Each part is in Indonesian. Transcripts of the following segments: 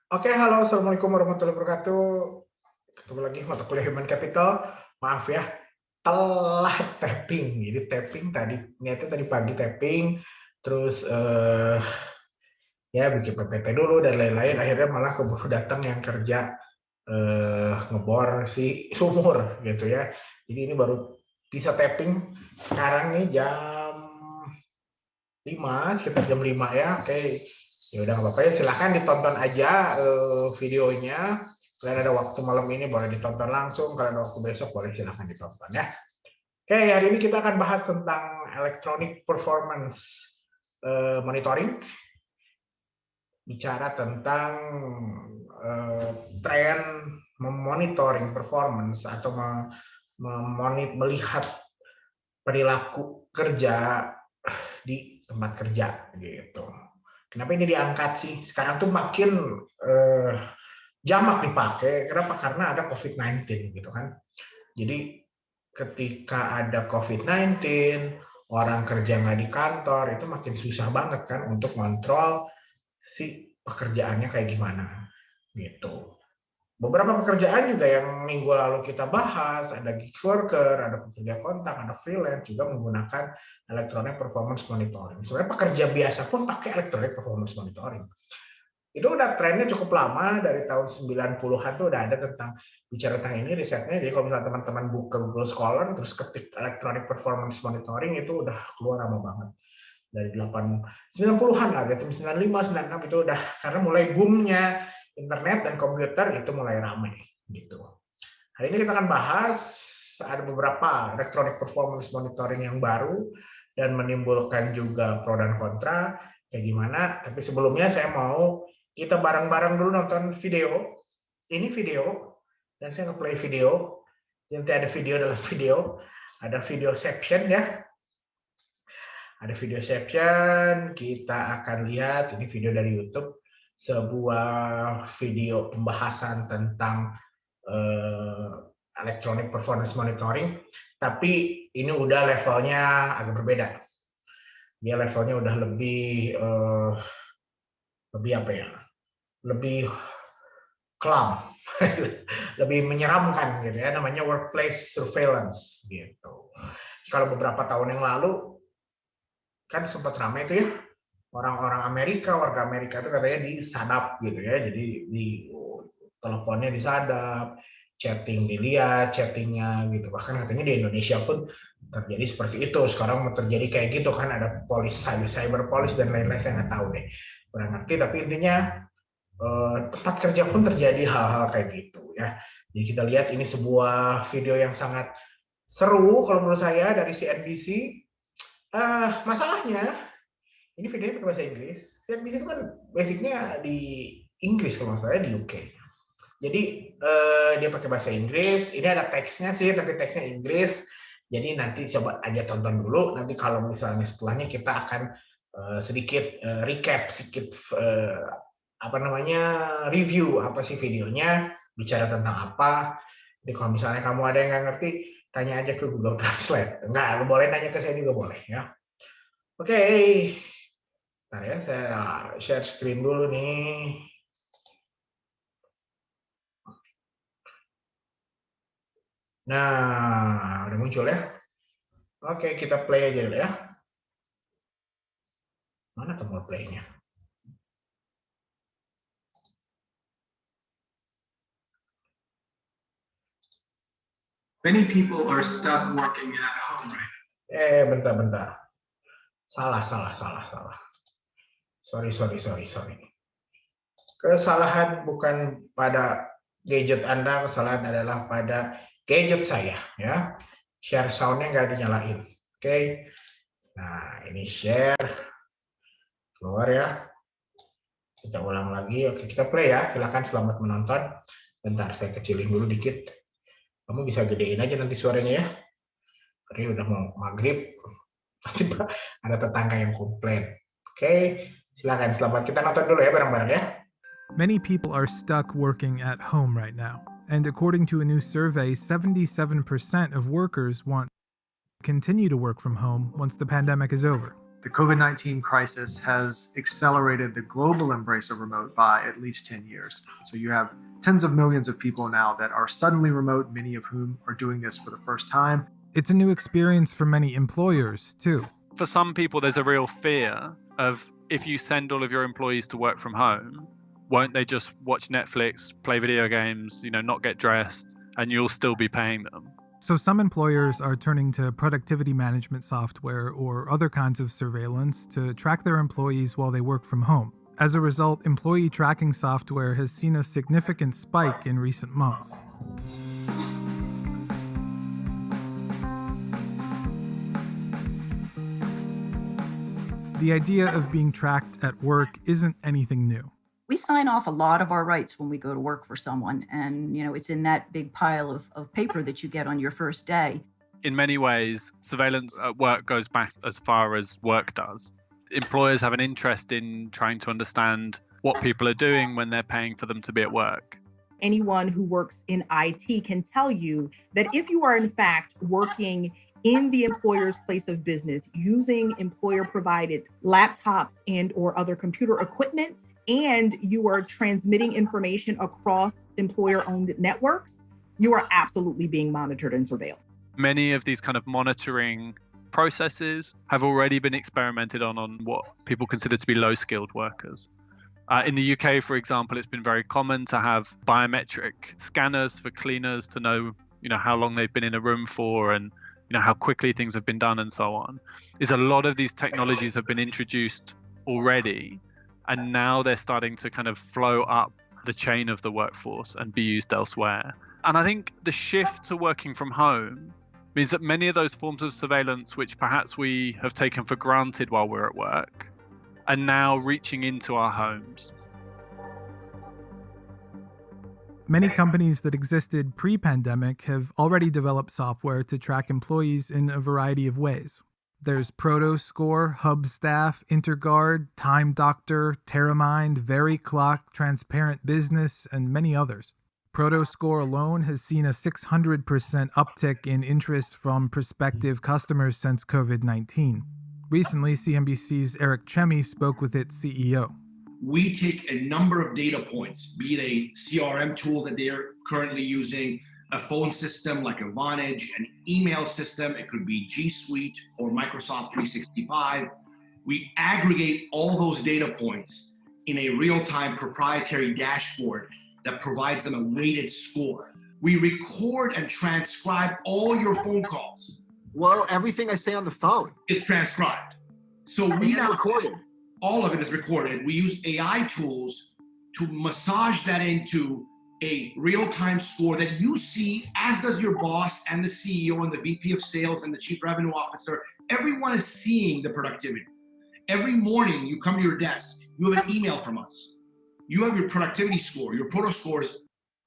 Oke, halo, assalamualaikum warahmatullahi wabarakatuh. Ketemu lagi mata kuliah Human Capital. Maaf ya, telat tapping. Jadi tapping tadi niatnya tadi pagi tapping, terus ya bikin PPT dulu dan lain-lain. Akhirnya malah keburu datang yang kerja ngebor si sumur gitu ya. Jadi ini baru bisa tapping sekarang nih jam 5, sekitar jam 5 ya. Oke. Ya udah nggak apa-apa ya, silahkan ditonton aja videonya. Kalian ada waktu malam ini boleh ditonton langsung, kalian ada waktu besok boleh silahkan ditonton ya. Oke, hari ini kita akan bahas tentang electronic performance monitoring. Bicara tentang tren memonitoring performance atau melihat perilaku kerja di tempat kerja gitu. Kenapa ini diangkat sih? Sekarang tuh makin jamak dipakai. Kenapa? Karena ada COVID-19 gitu kan. Jadi ketika ada COVID-19, orang kerja nggak di kantor, itu makin susah banget kan untuk kontrol si pekerjaannya kayak gimana gitu. Beberapa pekerjaan juga yang minggu lalu kita bahas, ada gig worker, ada pekerja kontak, ada freelance juga menggunakan electronic performance monitoring. Sebenarnya pekerja biasa pun pakai electronic performance monitoring. Itu udah trennya cukup lama, dari tahun 90-an tuh udah ada tentang bicara tentang ini risetnya. Jadi kalau misalnya teman-teman buka Google Scholar terus ketik electronic performance monitoring itu udah keluar lama banget. Dari 90-an lah, dari 95, 96 itu udah, karena mulai boomnya internet dan komputer itu mulai ramai gitu. Hari ini kita akan bahas ada beberapa electronic performance monitoring yang baru dan menimbulkan juga pro dan kontra kayak gimana. Tapi sebelumnya saya mau kita bareng-bareng dulu nonton video. Ini video dan saya nge-play video. Nanti ada video dalam video, ada videoception ya. Ada videoception, kita akan lihat ini video dari YouTube, sebuah video pembahasan tentang electronic performance monitoring, tapi ini udah levelnya agak berbeda. Dia levelnya udah lebih apa ya? Lebih kelam, lebih menyeramkan gitu ya, namanya workplace surveillance gitu. Kalau beberapa tahun yang lalu kan sempat ramai itu ya, orang-orang Amerika, warga Amerika itu katanya disadap gitu ya, jadi di teleponnya disadap, chatting dilihat, chattingnya gitu. Bahkan katanya di Indonesia pun terjadi seperti itu. Sekarang mau terjadi kayak gitu kan, ada polis, cyber polis dan lain-lain, saya nggak tahu deh, kurang ngerti. Tapi intinya tempat kerja pun terjadi hal-hal kayak gitu ya. Jadi kita lihat ini sebuah video yang sangat seru kalau menurut saya dari CNBC. Masalahnya ini videonya pakai bahasa Inggris. CNBC itu kan basicnya di Inggris kalau nggak salah, di UK. Jadi dia pakai bahasa Inggris. Ini ada teksnya sih, tapi teksnya Inggris. Jadi nanti coba aja tonton dulu. Nanti kalau misalnya setelahnya kita akan sedikit recap, sedikit apa namanya, review apa sih videonya, bicara tentang apa. Jadi kalau misalnya kamu ada yang nggak ngerti, tanya aja ke Google Translate. Enggak, boleh nanya ke saya juga boleh ya. Oke, bentar ya, saya share screen dulu nih. Nah, udah muncul ya. Oke, kita play aja dulu ya. Mana tombol play-nya? Many people are stuck working at home right now. Bentar. Salah. Sorry. Kesalahan bukan pada gadget Anda, kesalahan adalah pada gadget saya ya. Share sound-nya nggak dinyalain. Oke. Nah, ini share. Keluar ya. Kita ulang lagi. Oke, kita play ya. Silakan, selamat menonton. Bentar, saya kecilin dulu dikit. Kamu bisa gedein aja nanti suaranya ya. Karena udah mau maghrib. Nanti ada tetangga yang komplain. Oke, silakan, selamat, kita nonton dulu ya bareng-bareng ya. Many people are stuck working at home right now, and according to a new survey, 77% of workers want to continue to work from home once the pandemic is over. The COVID-19 crisis has accelerated the global embrace of remote by at least 10 years. So you have tens of millions of people now that are suddenly remote, many of whom are doing this for the first time. It's a new experience for many employers, too. For some people, there's a real fear of if you send all of your employees to work from home, won't they just watch Netflix, play video games, not get dressed, and you'll still be paying them? So some employers are turning to productivity management software or other kinds of surveillance to track their employees while they work from home. As a result, employee tracking software has seen a significant spike in recent months. The idea of being tracked at work isn't anything new. We sign off a lot of our rights when we go to work for someone. And, it's in that big pile of paper that you get on your first day. In many ways, surveillance at work goes back as far as work does. Employers have an interest in trying to understand what people are doing when they're paying for them to be at work. Anyone who works in IT can tell you that if you are in fact working in the employer's place of business using employer-provided laptops and or other computer equipment, and you are transmitting information across employer-owned networks, you are absolutely being monitored and surveilled. Many of these kind of monitoring processes have already been experimented on what people consider to be low-skilled workers. In the UK, for example, it's been very common to have biometric scanners for cleaners to know, how long they've been in a room for and how quickly things have been done and so on. Is a lot of these technologies have been introduced already, and now they're starting to kind of flow up the chain of the workforce and be used elsewhere. And I think the shift to working from home means that many of those forms of surveillance, which perhaps we have taken for granted while we're at work, are now reaching into our homes. Many companies that existed pre-pandemic have already developed software to track employees in a variety of ways. There's ProtoScore, Hubstaff, Interguard, Time Doctor, Terramind, VeryClock, Transparent Business, and many others. ProtoScore alone has seen a 600% uptick in interest from prospective customers since COVID-19. Recently, CNBC's Eric Chemi spoke with its CEO. We take a number of data points, be it a CRM tool that they're currently using, a phone system like a Vonage, an email system, it could be G Suite or Microsoft 365. We aggregate all those data points in a real-time proprietary dashboard that provides them a weighted score. We record and transcribe all your phone calls. Well, everything I say on the phone is transcribed. So we now recorded. All of it is recorded. We use AI tools to massage that into a real-time score that you see, as does your boss and the CEO and the VP of sales and the chief revenue officer. Everyone is seeing the productivity. Every morning you come to your desk, you have an email from us. You have your productivity score, your ProtoScore is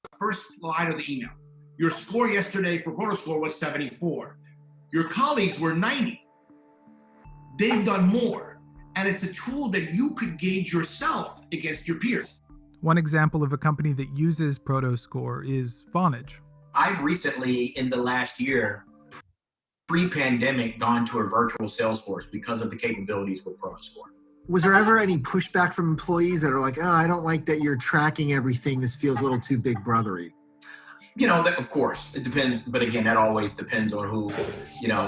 the first line of the email. Your score yesterday for ProtoScore was 74. Your colleagues were 90. They've done more. And it's a tool that you could gauge yourself against your peers. One example of a company that uses ProtoScore is Vonage. I've recently, in the last year, pre-pandemic, gone to a virtual sales force because of the capabilities with ProtoScore. Was there ever any pushback from employees that are like, I don't like that you're tracking everything. This feels a little too big brothery? Of course, it depends. But again, that always depends on who,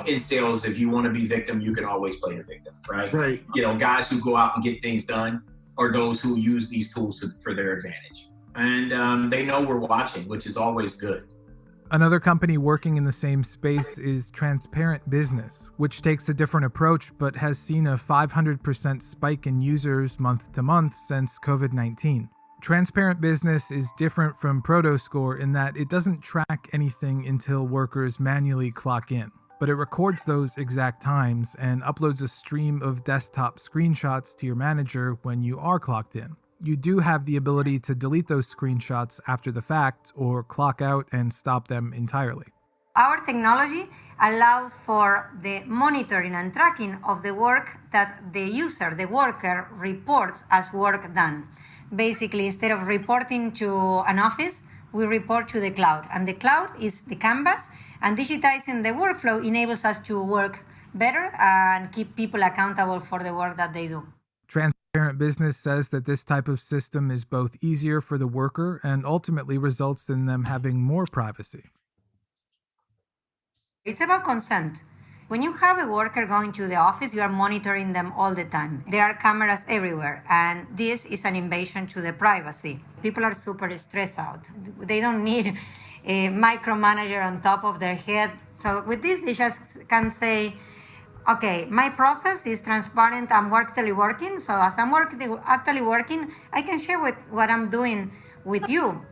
in sales, if you want to be victim, you can always play the victim, right? Right. Guys who go out and get things done are those who use these tools for their advantage. And they know we're watching, which is always good. Another company working in the same space is Transparent Business, which takes a different approach but has seen a 500% spike in users month to month since COVID-19. Transparent Business is different from ProtoScore in that it doesn't track anything until workers manually clock in, but it records those exact times and uploads a stream of desktop screenshots to your manager when you are clocked in. You do have the ability to delete those screenshots after the fact or clock out and stop them entirely. Our technology allows for the monitoring and tracking of the work that the user, the worker, reports as work done. Basically, instead of reporting to an office, we report to the cloud. And the cloud is the canvas, and digitizing the workflow enables us to work better and keep people accountable for the work that they do. Transparent Business says that this type of system is both easier for the worker and ultimately results in them having more privacy. It's about consent. When you have a worker going to the office, you are monitoring them all the time. There are cameras everywhere, and this is an invasion to the privacy. People are super stressed out. They don't need a micromanager on top of their head. So with this, they just can say, okay, my process is transparent. I'm actually working. So as I'm actually working, I can share what I'm doing with you.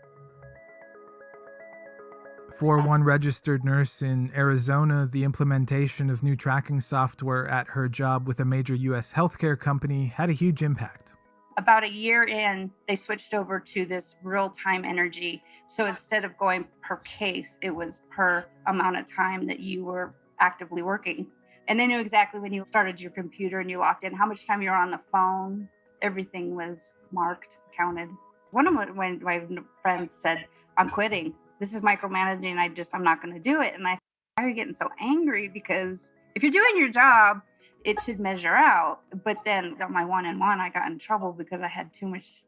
For one registered nurse in Arizona, the implementation of new tracking software at her job with a major U.S. healthcare company had a huge impact. About a year in, they switched over to this real-time energy. So instead of going per case, it was per amount of time that you were actively working. And they knew exactly when you started your computer and you logged in, how much time you were on the phone. Everything was marked, counted. One of my friends said, I'm quitting. This is micromanaging. I'm not going to do it. And I thought, why are you getting so angry? Because if you're doing your job, it should measure out. But then on my one-on-one, I got in trouble because I had too much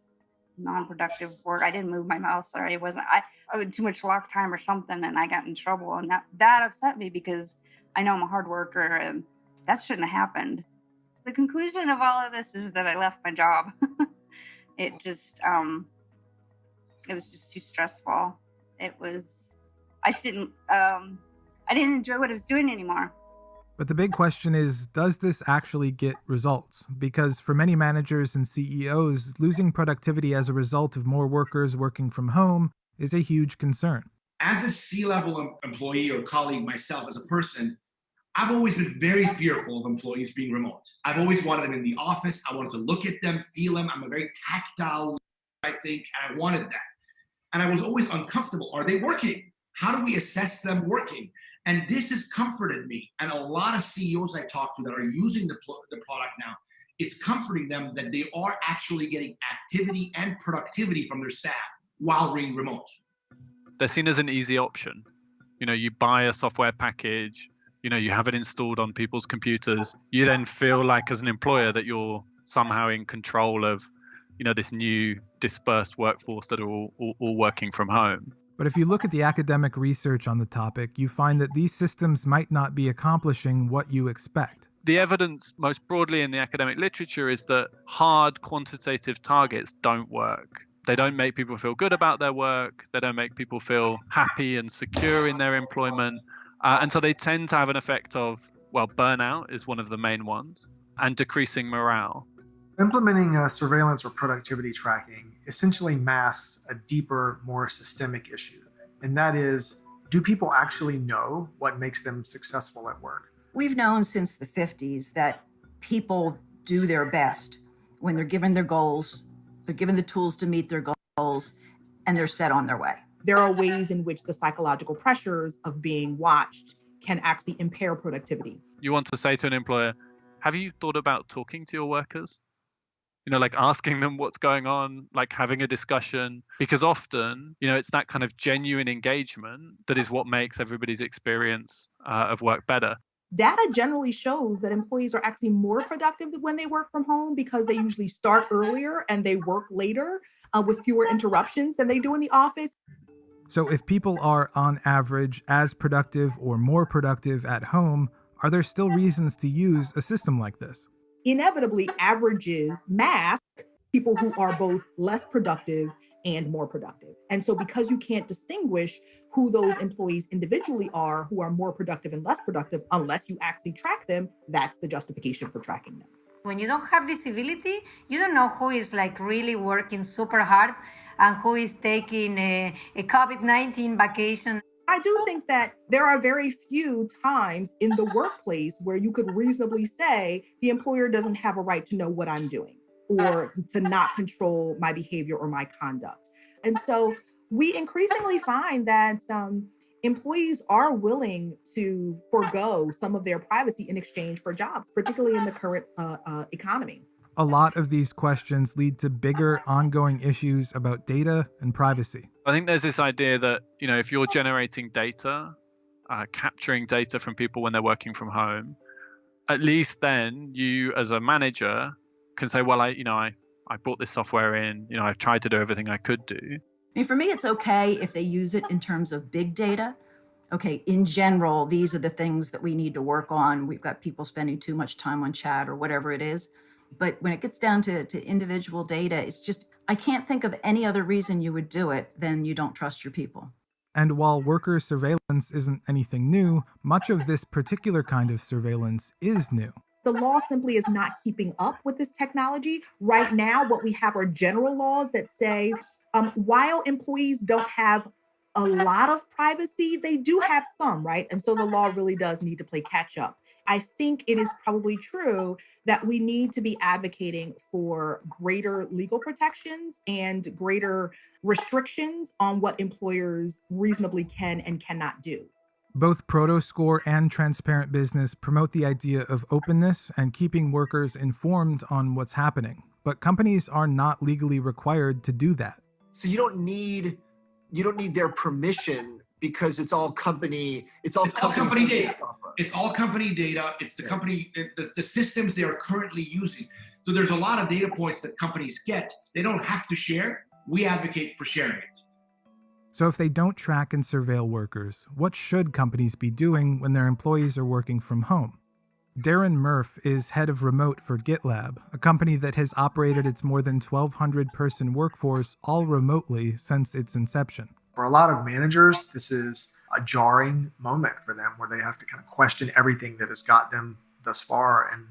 non-productive work. I didn't move my mouse, or I had too much lock time or something, and I got in trouble. And that upset me because I know I'm a hard worker, and that shouldn't have happened. The conclusion of all of this is that I left my job. It was just too stressful. I didn't enjoy what I was doing anymore. But the big question is, does this actually get results? Because for many managers and CEOs, losing productivity as a result of more workers working from home is a huge concern. As a C-level employee or colleague myself, as a person, I've always been very fearful of employees being remote. I've always wanted them in the office. I wanted to look at them, feel them. I'm a very tactile, I think, and I wanted that. And I was always uncomfortable. Are they working? How do we assess them working? And this has comforted me. And a lot of CEOs I talk to that are using the product now, it's comforting them that they are actually getting activity and productivity from their staff while being remote. They're seen as an easy option. You buy a software package, you have it installed on people's computers. You then feel like as an employer that you're somehow in control of this new dispersed workforce that are all working from home. But if you look at the academic research on the topic, you find that these systems might not be accomplishing what you expect. The evidence most broadly in the academic literature is that hard quantitative targets don't work. They don't make people feel good about their work. They don't make people feel happy and secure in their employment. And so they tend to have an effect of, burnout is one of the main ones, and decreasing morale. Implementing surveillance or productivity tracking essentially masks a deeper, more systemic issue. And that is, do people actually know what makes them successful at work? We've known since the 50s that people do their best when they're given their goals, they're given the tools to meet their goals, and they're set on their way. There are ways in which the psychological pressures of being watched can actually impair productivity. You want to say to an employer, have you thought about talking to your workers? Like asking them what's going on, like having a discussion, because often, it's that kind of genuine engagement that is what makes everybody's experience of work better. Data generally shows that employees are actually more productive when they work from home because they usually start earlier and they work later with fewer interruptions than they do in the office. So if people are, on average, as productive or more productive at home, are there still reasons to use a system like this? Inevitably, averages mask people who are both less productive and more productive. And so because you can't distinguish who those employees individually are, who are more productive and less productive, unless you actually track them, that's the justification for tracking them. When you don't have visibility, you don't know who is really working super hard and who is taking a COVID-19 vacation. I do think that there are very few times in the workplace where you could reasonably say the employer doesn't have a right to know what I'm doing or to not control my behavior or my conduct. And so we increasingly find that employees are willing to forego some of their privacy in exchange for jobs, particularly in the current economy. A lot of these questions lead to bigger ongoing issues about data and privacy. I think there's this idea that, if you're generating data, capturing data from people when they're working from home, at least then you as a manager can say, well, I brought this software in, I've tried to do everything I could do. I mean, for me, it's okay if they use it in terms of big data. Okay, in general, these are the things that we need to work on. We've got people spending too much time on chat or whatever it is. But when it gets down to individual data, it's just, I can't think of any other reason you would do it than you don't trust your people. And while worker surveillance isn't anything new, much of this particular kind of surveillance is new. The law simply is not keeping up with this technology. Right now, what we have are general laws that say, while employees don't have a lot of privacy, they do have some, right? And so the law really does need to play catch up. I think it is probably true that we need to be advocating for greater legal protections and greater restrictions on what employers reasonably can and cannot do. Both Protoscore and Transparent Business promote the idea of openness and keeping workers informed on what's happening, but companies are not legally required to do that. So you don't need their permission because it's all company data. Software. It's all company data. It's the company, the systems they are currently using. So there's a lot of data points that companies get. They don't have to share. We advocate for sharing it. So if they don't track and surveil workers, what should companies be doing when their employees are working from home? Darren Murph is head of remote for GitLab, a company that has operated its more than 1,200 person workforce all remotely since its inception. For a lot of managers, this is a jarring moment for them where they have to kind of question everything that has got them thus far and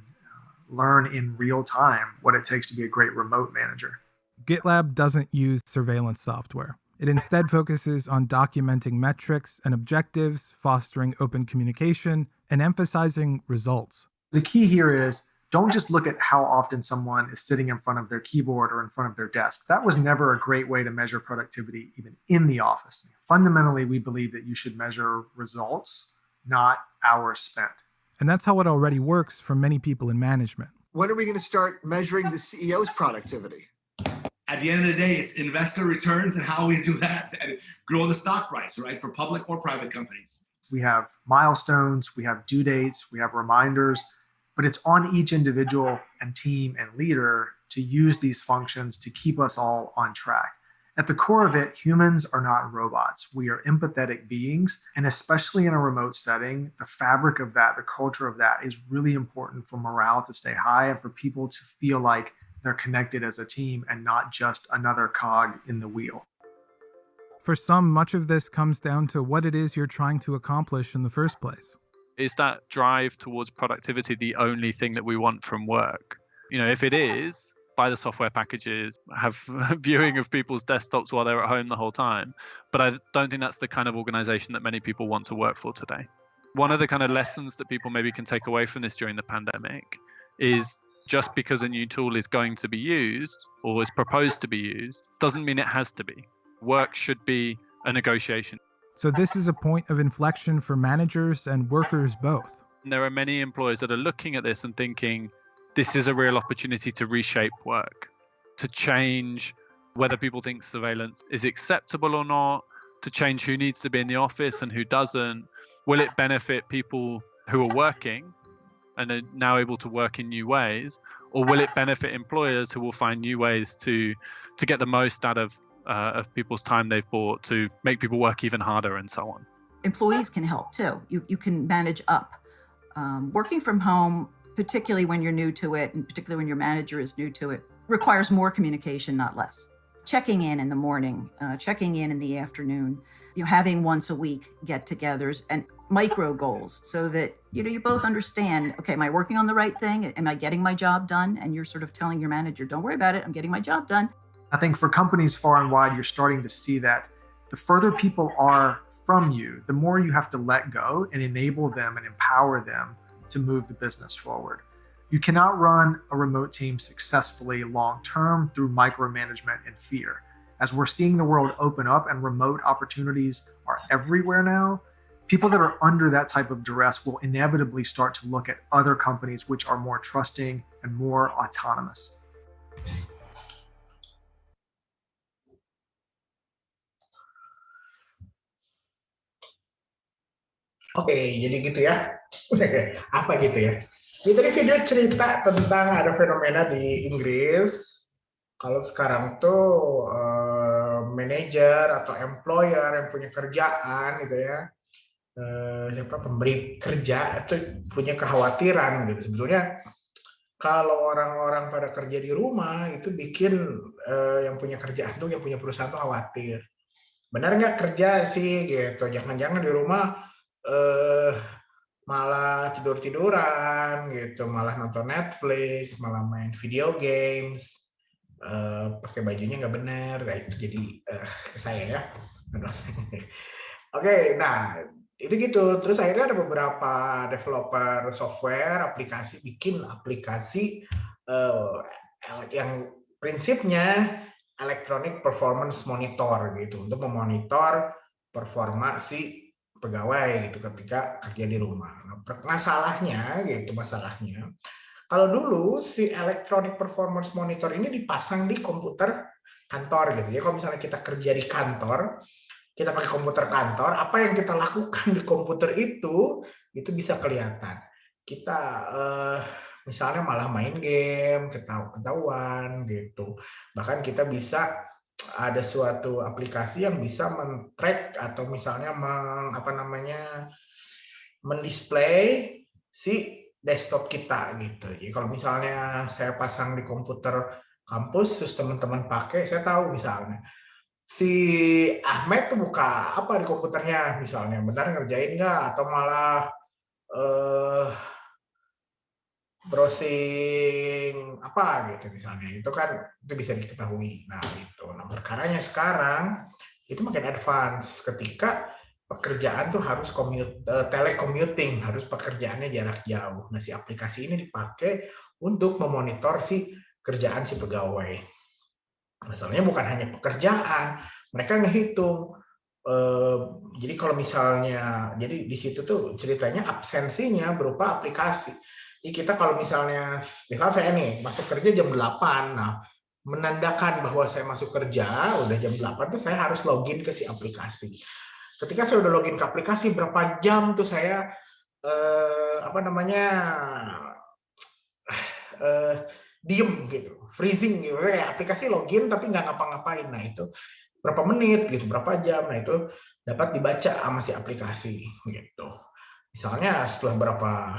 learn in real time what it takes to be a great remote manager. GitLab doesn't use surveillance software. It instead focuses on documenting metrics and objectives, fostering open communication, and emphasizing results. The key here is don't just look at how often someone is sitting in front of their keyboard or in front of their desk. That was never a great way to measure productivity, even in the office. Fundamentally, we believe that you should measure results, not hours spent. And that's how it already works for many people in management. When are we going to start measuring the CEO's productivity? At the end of the day, it's investor returns and how we do that and grow the stock price, right? For public or private companies. We have milestones, we have due dates, we have reminders, but it's on each individual and team and leader to use these functions to keep us all on track. At the core of it, humans are not robots. We are empathetic beings, and especially in a remote setting, the fabric of that, the culture of that is really important for morale to stay high and for people to feel like they're connected as a team and not just another cog in the wheel. For some, much of this comes down to what it is you're trying to accomplish in the first place. Is that drive towards productivity the only thing that we want from work? If it is, buy the software packages, have viewing of people's desktops while they're at home the whole time. But I don't think that's the kind of organization that many people want to work for today. One of the kind of lessons that people maybe can take away from this during the pandemic is just because a new tool is going to be used or is proposed to be used doesn't mean it has to be. Work should be a negotiation. So this is a point of inflection for managers and workers both. And there are many employers that are looking at this and thinking, this is a real opportunity to reshape work, to change whether people think surveillance is acceptable or not, to change who needs to be in the office and who doesn't. Will it benefit people who are working and are now able to work in new ways, or will it benefit employers who will find new ways to get the most out of people's time they've bought to make people work even harder and so on? Employees can help too. You can manage up. Working from home, particularly when you're new to it, and particularly when your manager is new to it, requires more communication, not less. Checking in the morning, checking in the afternoon, having once a week get-togethers and micro goals so that you both understand, okay, am I working on the right thing? Am I getting my job done? And you're sort of telling your manager, don't worry about it, I'm getting my job done. I think for companies far and wide, you're starting to see that the further people are from you, the more you have to let go and enable them and empower them to move the business forward. You cannot run a remote team successfully long-term through micromanagement and fear. As we're seeing the world open up and remote opportunities are everywhere now, people that are under that type of duress will inevitably start to look at other companies which are more trusting and more autonomous. Oke, jadi gitu ya. Apa gitu ya? Ini tadi video cerita tentang ada fenomena di Inggris. Kalau sekarang tuh manajer atau employer yang punya kerjaan gitu ya, siapa pemberi kerja itu punya kekhawatiran gitu. Sebetulnya kalau orang-orang pada kerja di rumah itu bikin yang punya kerjaan tuh, yang punya perusahaan tuh khawatir. Benar nggak kerja sih gitu? Jangan-jangan di rumah malah tidur-tiduran gitu, malah nonton Netflix, malah main video games, pakai bajunya nggak bener, nah itu jadi ke saya ya. Oke, nah itu gitu. Terus akhirnya ada beberapa developer software, aplikasi bikin aplikasi yang prinsipnya electronic performance monitor gitu untuk memonitor performa si pegawai gitu ketika kerja di rumah. Nah, masalahnya kalau dulu si electronic performance monitor ini dipasang di komputer kantor gitu ya. Kalau misalnya kita kerja di kantor, kita pakai komputer kantor, apa yang kita lakukan di komputer itu bisa kelihatan. Kita misalnya malah main game, ketahuan gitu. Bahkan kita bisa ada suatu aplikasi yang bisa men-track atau misalnya mendisplay si desktop kita gitu. Jadi kalau misalnya saya pasang di komputer kampus, terus teman-teman pakai, saya tahu misalnya si Ahmed tuh buka apa di komputernya misalnya, benar ngerjain nggak atau malah browsing apa gitu misalnya, itu kan itu bisa diketahui. Nah gitu. Nah perkaranya sekarang itu makin advance ketika pekerjaan tuh harus telecommuting, harus pekerjaannya jarak jauh. Nah si aplikasi ini dipakai untuk memonitor si kerjaan si pegawai. Masalahnya bukan hanya pekerjaan, mereka ngehitung. Jadi kalau misalnya, jadi di situ tuh ceritanya absensinya berupa aplikasi. Jadi kita kalau misalnya saya nih masuk kerja jam 8, nah menandakan bahwa saya masuk kerja udah jam 8 tuh saya harus login ke si aplikasi. Ketika saya udah login ke aplikasi, berapa jam tuh saya diem gitu, freezing gitu ya, aplikasi login tapi nggak ngapa-ngapain. Nah itu berapa menit gitu, berapa jam, nah itu dapat dibaca sama si aplikasi gitu. Misalnya setelah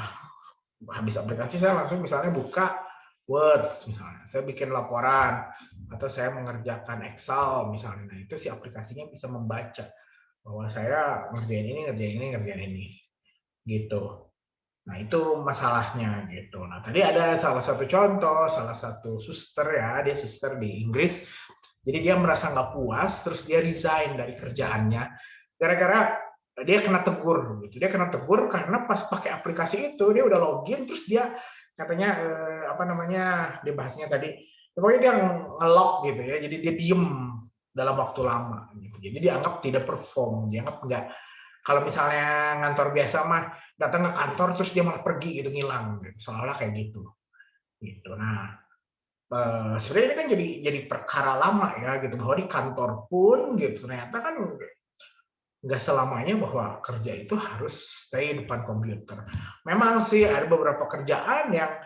habis aplikasi saya langsung misalnya buka Word, misalnya saya bikin laporan atau saya mengerjakan Excel misalnya, nah itu si aplikasinya bisa membaca bahwa saya ngerjain ini gitu. Nah itu masalahnya gitu. Nah tadi ada salah satu contoh, salah satu suster ya, dia suster di Inggris. Jadi dia merasa nggak puas, terus dia resign dari kerjaannya gara-gara dia kena tegur gitu. Dia kena tegur karena pas pakai aplikasi itu dia udah login, terus dia katanya dia bahasnya tadi, pokoknya dia nge-lock gitu ya. Jadi dia diem dalam waktu lama gitu. Jadi dianggap tidak perform, dianggap nggak. Kalau misalnya ngantor biasa mah datang ke kantor terus dia malah pergi gitu, ngilang gitu, seolah-olah kayak gitu. Nah sebenarnya ini kan jadi perkara lama ya gitu, bahwa di kantor pun gitu ternyata kan nggak selamanya bahwa kerja itu harus stay depan komputer. Memang sih ada beberapa kerjaan yang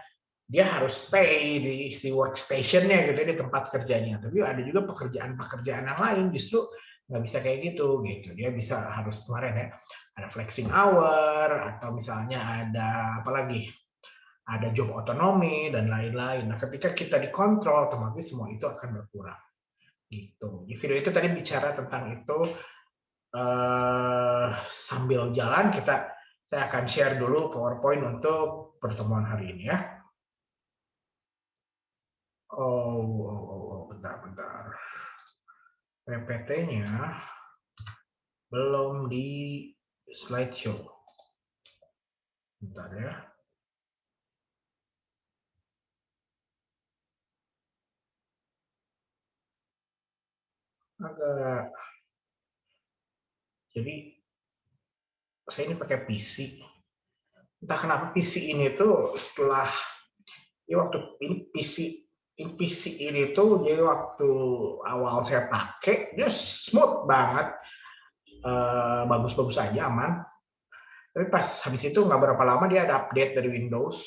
dia harus stay di workstation-nya gitu, di tempat kerjanya. Tapi ada juga pekerjaan-pekerjaan yang lain justru nggak bisa kayak gitu. Dia bisa harus kemarin ya ada flexing hour, atau misalnya ada ada job otonomi dan lain-lain. Nah ketika kita dikontrol, otomatis semua itu akan berkurang gitu. Di video itu tadi bicara tentang itu. Sambil jalan saya akan share dulu PowerPoint untuk pertemuan hari ini ya. Bentar. PPT-nya belum di slideshow. Bentar ya. Jadi saya ini pakai PC. Entah kenapa PC ini tuh setelah waktu ini PC ini tuh jadi waktu awal saya pakai dia smooth banget, bagus-bagus aja, aman. Tapi pas habis itu nggak berapa lama dia ada update dari Windows.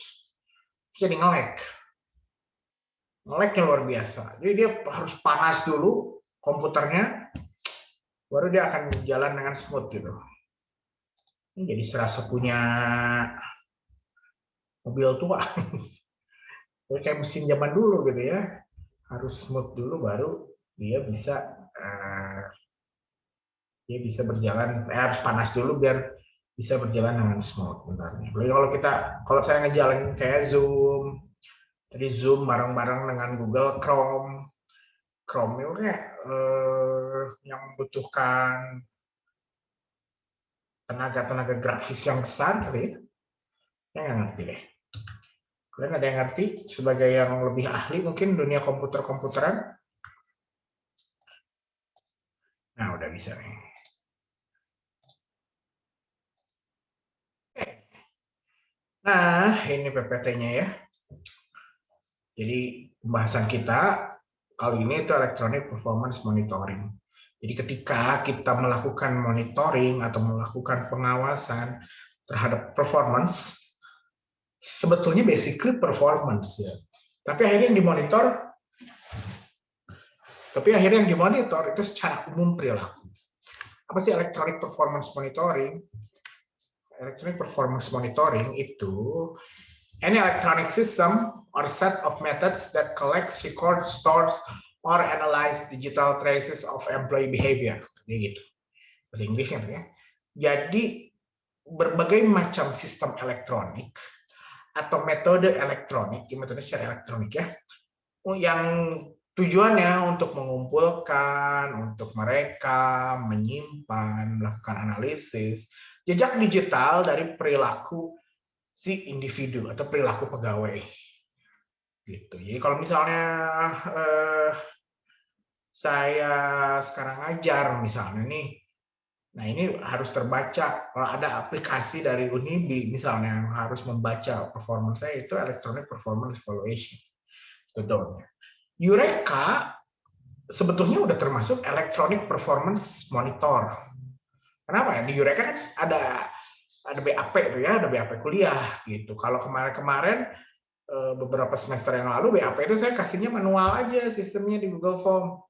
jadi nge-lag-nya luar biasa. Jadi dia harus panas dulu komputernya, baru dia akan jalan dengan smooth gitu. Ini jadi serasa punya mobil tua. Kayak mesin zaman dulu gitu ya. Harus smooth dulu baru dia bisa berjalan. Harus panas dulu biar bisa berjalan dengan smooth. Bentar nih. Kalau saya ngejalanin kayak Zoom, tadi Zoom bareng-bareng dengan Google Chrome itu kayak yang membutuhkan tenaga grafis yang besar gitu ya. Saya nggak ngerti deh. Kalian ada yang ngerti sebagai yang lebih ahli mungkin dunia komputeran? Nah, udah bisa nih. Nah, ini PPT-nya ya. Jadi pembahasan kita kali ini itu Electronic Performance Monitoring. Jadi ketika kita melakukan monitoring atau melakukan pengawasan terhadap performance, sebetulnya basically performance ya. Tapi akhirnya yang dimonitor itu secara umum perilaku. Apa sih Electronic Performance Monitoring? Electronic Performance Monitoring itu any electronic system or set of methods that collects, records, stores, or analyze digital traces of employee behavior. Ini gitu. Bahasa Inggrisnya ya. Jadi berbagai macam sistem elektronik atau metode secara elektronik ya, yang tujuannya untuk mengumpulkan, untuk merekam, menyimpan, melakukan analisis jejak digital dari perilaku si individu atau perilaku pegawai. Gitu. Jadi kalau misalnya saya sekarang ngajar misalnya nih, nah ini harus terbaca. Kalau ada aplikasi dari Unibi misalnya yang harus membaca performance saya, itu Electronic Performance Evaluation. Contohnya. Eureka sebetulnya udah termasuk Electronic Performance Monitor. Kenapa ya? Di Eureka kan ada BAP tuh ya, ada BAP kuliah gitu. Kalau kemarin beberapa semester yang lalu BAP itu saya kasihnya manual aja sistemnya di Google Form.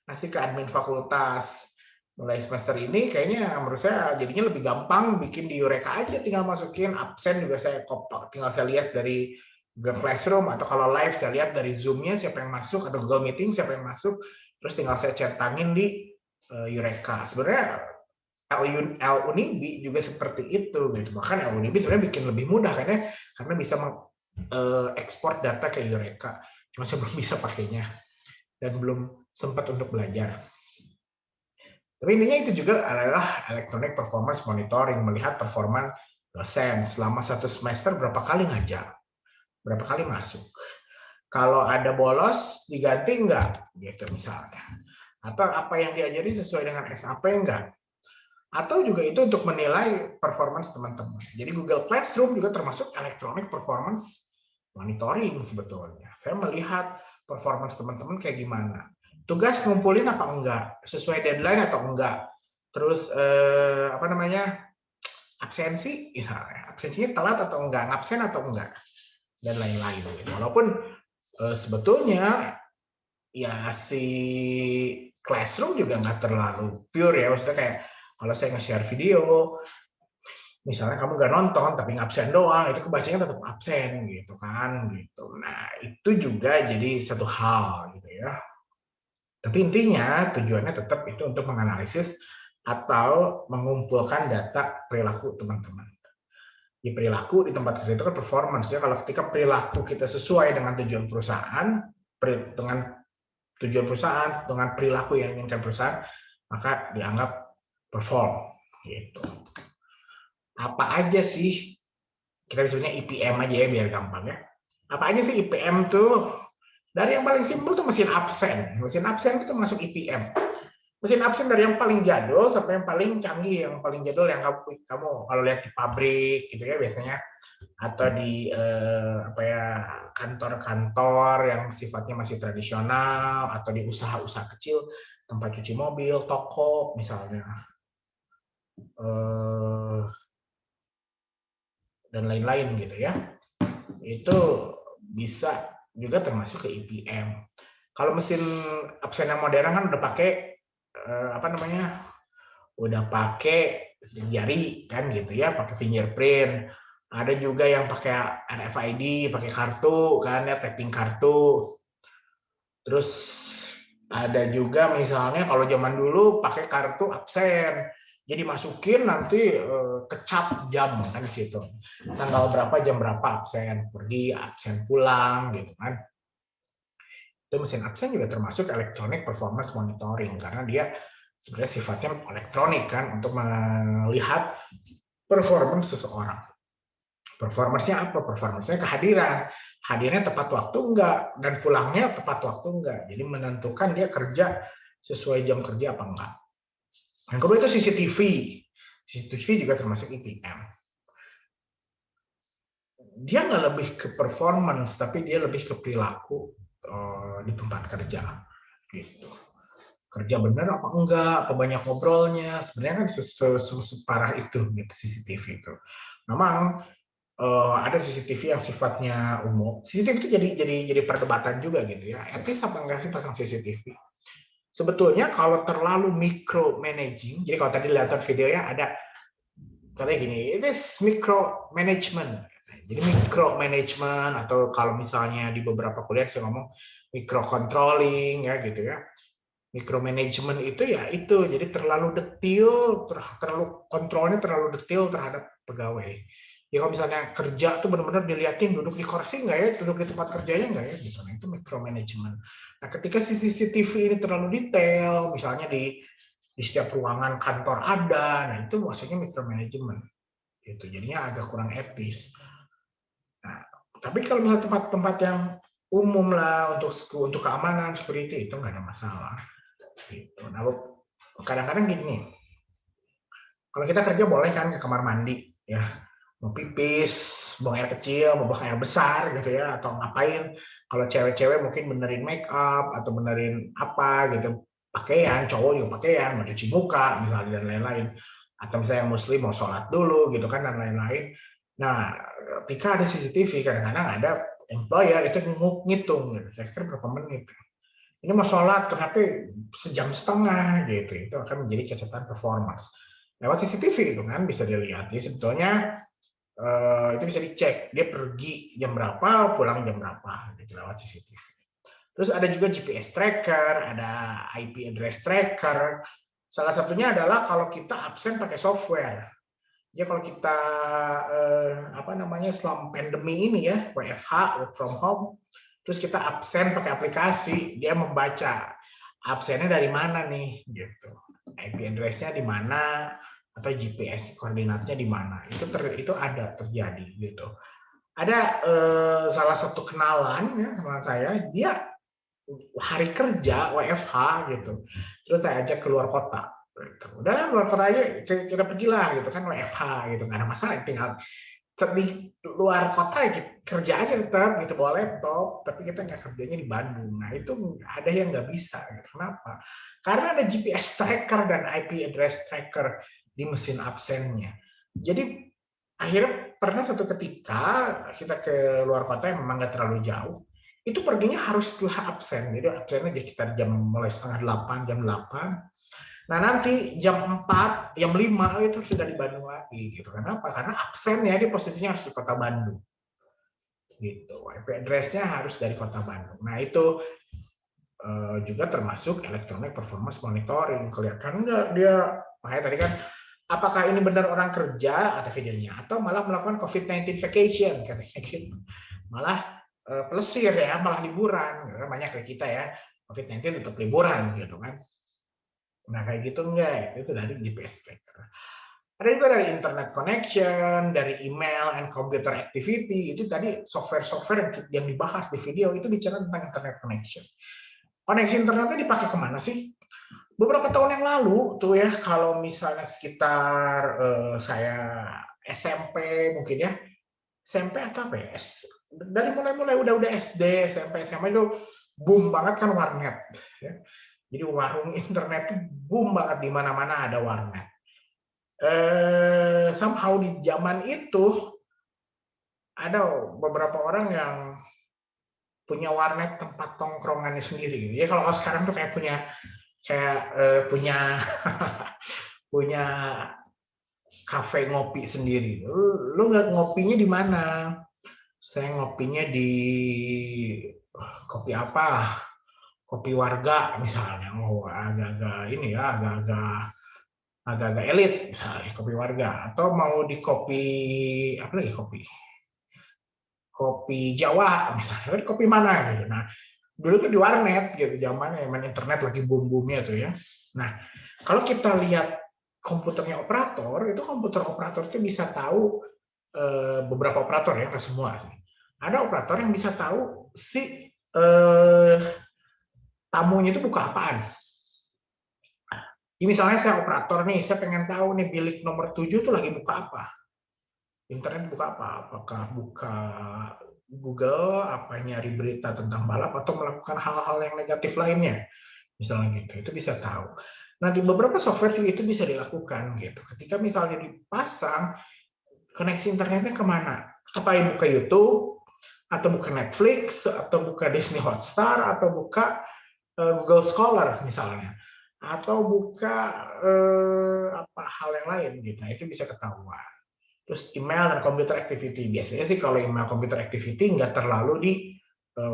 Ngasih ke admin fakultas. Mulai semester ini kayaknya menurut saya jadinya lebih gampang bikin di Eureka aja, tinggal masukin absen juga saya tinggal saya lihat dari Google Classroom, atau kalau live saya lihat dari Zoom-nya siapa yang masuk, atau Google Meeting siapa yang masuk, terus tinggal saya centangin di Eureka. Sebenarnya Unibi juga seperti itu gitu. Bahkan Unibi sebenarnya bikin lebih mudah karena bisa mengekspor data ke Eureka. Cuma saya belum bisa pakainya dan belum sempat untuk belajar. Tapi intinya itu juga adalah Electronic Performance Monitoring, melihat performa dosen selama satu semester berapa kali ngajar, berapa kali masuk. Kalau ada bolos diganti enggak gitu misalnya. Atau apa yang diajari sesuai dengan SAP enggak. Atau juga itu untuk menilai performance teman-teman. Jadi Google Classroom juga termasuk Electronic Performance Monitoring sebetulnya. Saya melihat performance teman-teman kayak gimana. Tugas ngumpulin apa enggak, sesuai deadline atau enggak. Terus absensi, absensinya telat atau enggak, ngabsen atau enggak, dan lain-lain. Walaupun sebetulnya ya si Classroom juga nggak terlalu pure ya, maksudnya kayak kalau saya nge-share video, misalnya kamu nggak nonton tapi ngabsen doang, itu kebacanya tetap absen gitu kan, gitu. Nah itu juga jadi satu hal gitu ya. Tapi intinya tujuannya tetap itu untuk menganalisis atau mengumpulkan data perilaku teman-teman. Di perilaku di tempat kerja itu kan performance ya. Kalau ketika perilaku kita sesuai dengan tujuan perusahaan, dengan perilaku yang diinginkan perusahaan, maka dianggap perform gitu. Apa aja sih? Kita sebutnya IPM aja ya biar gampang ya. Apa aja sih IPM tuh? Dari yang paling simpel tuh mesin absen. Mesin absen itu masuk IPM. Mesin absen dari yang paling jadul sampai yang paling canggih. Yang paling jadul yang kamu kalau lihat di pabrik gitu ya biasanya, atau di kantor-kantor yang sifatnya masih tradisional, atau di usaha-usaha kecil, tempat cuci mobil, toko misalnya, dan lain-lain gitu ya. Itu bisa juga termasuk ke EPM. Kalau mesin absen yang modern kan udah pakai udah pakai sidik jari kan gitu ya, pakai fingerprint. Ada juga yang pakai RFID, pakai kartu kan ya, tapping kartu. Terus ada juga misalnya kalau zaman dulu pakai kartu absen. Jadi masukin nanti kecap jam kan di situ. Tanggal berapa, jam berapa absen, pergi, absen pulang gitu kan. Itu mesin absen juga termasuk electronic performance monitoring karena dia sebenarnya sifatnya elektronik kan untuk melihat performance seseorang. Performance-nya apa? Performance-nya kehadiran. Hadirnya tepat waktu enggak dan pulangnya tepat waktu enggak. Jadi menentukan dia kerja sesuai jam kerja apa enggak. Yang kedua itu CCTV. CCTV juga termasuk EPM. Dia nggak lebih ke performance, tapi dia lebih ke perilaku di tempat kerja. Gitu. Kerja benar apa enggak, apa banyak ngobrolnya. Sebenarnya kan separah itu gitu, CCTV itu. Memang ada CCTV yang sifatnya umum. CCTV itu jadi perdebatan juga gitu ya. Etis apa enggak sih pasang CCTV? Sebetulnya kalau terlalu micromanaging, jadi kalau tadi lihat videonya ada katanya gini, it is micromanagement. Jadi micromanagement atau kalau misalnya di beberapa kuliah saya ngomong microcontrolling ya gitu ya. Micromanagement itu ya itu, jadi terlalu detail, terlalu kontrolnya terlalu detail terhadap pegawai. Ya kalau misalnya kerja tuh benar-benar dilihatin duduk di kursi nggak ya, duduk di tempat kerjanya nggak ya, gitu. Nah, itu micromanagement. Nah, ketika CCTV ini terlalu detail, misalnya di setiap ruangan kantor ada, nah itu maksudnya micromanagement. Gitu. Jadinya agak kurang etis. Nah, tapi kalau misalnya tempat-tempat yang umum lah untuk keamanan, security itu nggak ada masalah. Gitu. Nah, kadang-kadang gini, kalau kita kerja boleh kan ke kamar mandi, ya mau pipis, buang air kecil, mau buang air besar gitu ya, atau ngapain. Kalau cewek-cewek mungkin benerin make up atau benerin apa gitu, pakaian, cowok juga pakaian, mau cuci muka misalnya dan lain-lain. Atau misalnya yang muslim mau sholat dulu gitu kan dan lain-lain. Nah, ketika ada CCTV kadang-kadang ada employer itu ngitung gitu, kira-kira berapa menit. Ini mau sholat ternyata sejam setengah gitu, itu akan menjadi catatan performance. Lewat CCTV itu kan bisa dilihat. Jadi sebetulnya itu bisa dicek dia pergi jam berapa, pulang jam berapa gitu lewat CCTV. Terus ada juga GPS tracker, ada IP address tracker. Salah satunya adalah kalau kita absen pakai software. Ya kalau kita selama pandemi ini ya, WFH, work from home, terus kita absen pakai aplikasi, dia membaca absennya dari mana nih gitu. IP address-nya di mana atau GPS koordinatnya di mana. Itu ada terjadi gitu. Ada salah satu kenalan ya sama saya, dia hari kerja WFH gitu. Terus saya ajak keluar kota. Gitu. Udah luar kota aja kita pergilah gitu kan WFH gitu, nggak ada masalah, tinggal di luar kota kerja aja tetap gitu bawa laptop, tapi kita nggak kerjanya di Bandung. Nah itu ada yang nggak bisa. Gitu. Kenapa? Karena ada GPS tracker dan IP address tracker di mesin absennya. Jadi akhirnya pernah satu ketika kita ke luar kota yang memang nggak terlalu jauh, itu perginya harus setelah absen. Jadi absennya di sekitar mulai setengah 8, jam 8. Nah nanti jam 4, jam 5 itu sudah di Bandung lagi gitu. Kenapa? Karena absennya di posisinya harus di kota Bandung. Gitu. IP address-nya harus dari kota Bandung. Nah itu juga termasuk electronic performance monitoring. Kelihatan nggak dia, makanya tadi kan, apakah ini benar orang kerja atau videonya, atau malah melakukan COVID-19 vacation, katanya gitu. Malah pelesir ya, malah liburan. Banyak kayak kita ya, COVID-19 tetap liburan gitu kan. Nah kayak gitu enggak, itu dari GPS tracker. Ada juga dari internet connection, dari email and computer activity. Itu tadi software-software yang dibahas di video itu bicara tentang internet connection. Koneksi internetnya dipakai kemana sih? Beberapa tahun yang lalu tuh ya, kalau misalnya sekitar saya SMP mungkin ya, SMP atau apa ya? Dari mulai udah SD, SMP, SMA itu boom banget kan warnet. Ya. Jadi warung internet itu boom banget, di mana-mana ada warnet. Somehow di zaman itu ada beberapa orang yang punya warnet tempat tongkrongannya sendiri gitu. Ya kalau sekarang tuh kayak punya punya kafe ngopi sendiri. Lu nggak ngopinya di mana? Saya ngopinya di kopi apa? Kopi warga misalnya. Oh, agak-agak ini ya, agak-agak elit misalnya kopi warga. Atau mau di kopi apa lagi kopi Jawa misalnya, kopi mana gitu. Nah, dulu tuh di warnet gitu, zamannya main internet lagi boom-boomnya tuh ya. Nah, kalau kita lihat komputernya operator, itu komputer operator itu bisa tahu beberapa operator ya, nggak semua sih. Ada operator yang bisa tahu si tamunya itu buka apaan. Ini misalnya saya operator nih, saya pengen tahu nih bilik nomor 7 tuh lagi buka apa. Internet buka apa? Apakah buka Google, apa nyari berita tentang balap, atau melakukan hal-hal yang negatif lainnya. Misalnya gitu, itu bisa tahu. Nah, di beberapa software juga itu bisa dilakukan gitu. Ketika misalnya dipasang, koneksi internetnya kemana? Apa yang buka YouTube, atau buka Netflix, atau buka Disney Hotstar, atau buka Google Scholar misalnya, atau buka apa hal yang lain gitu. Nah, itu bisa ketahuan. Terus email dan computer activity. Biasanya sih kalau email computer activity nggak terlalu di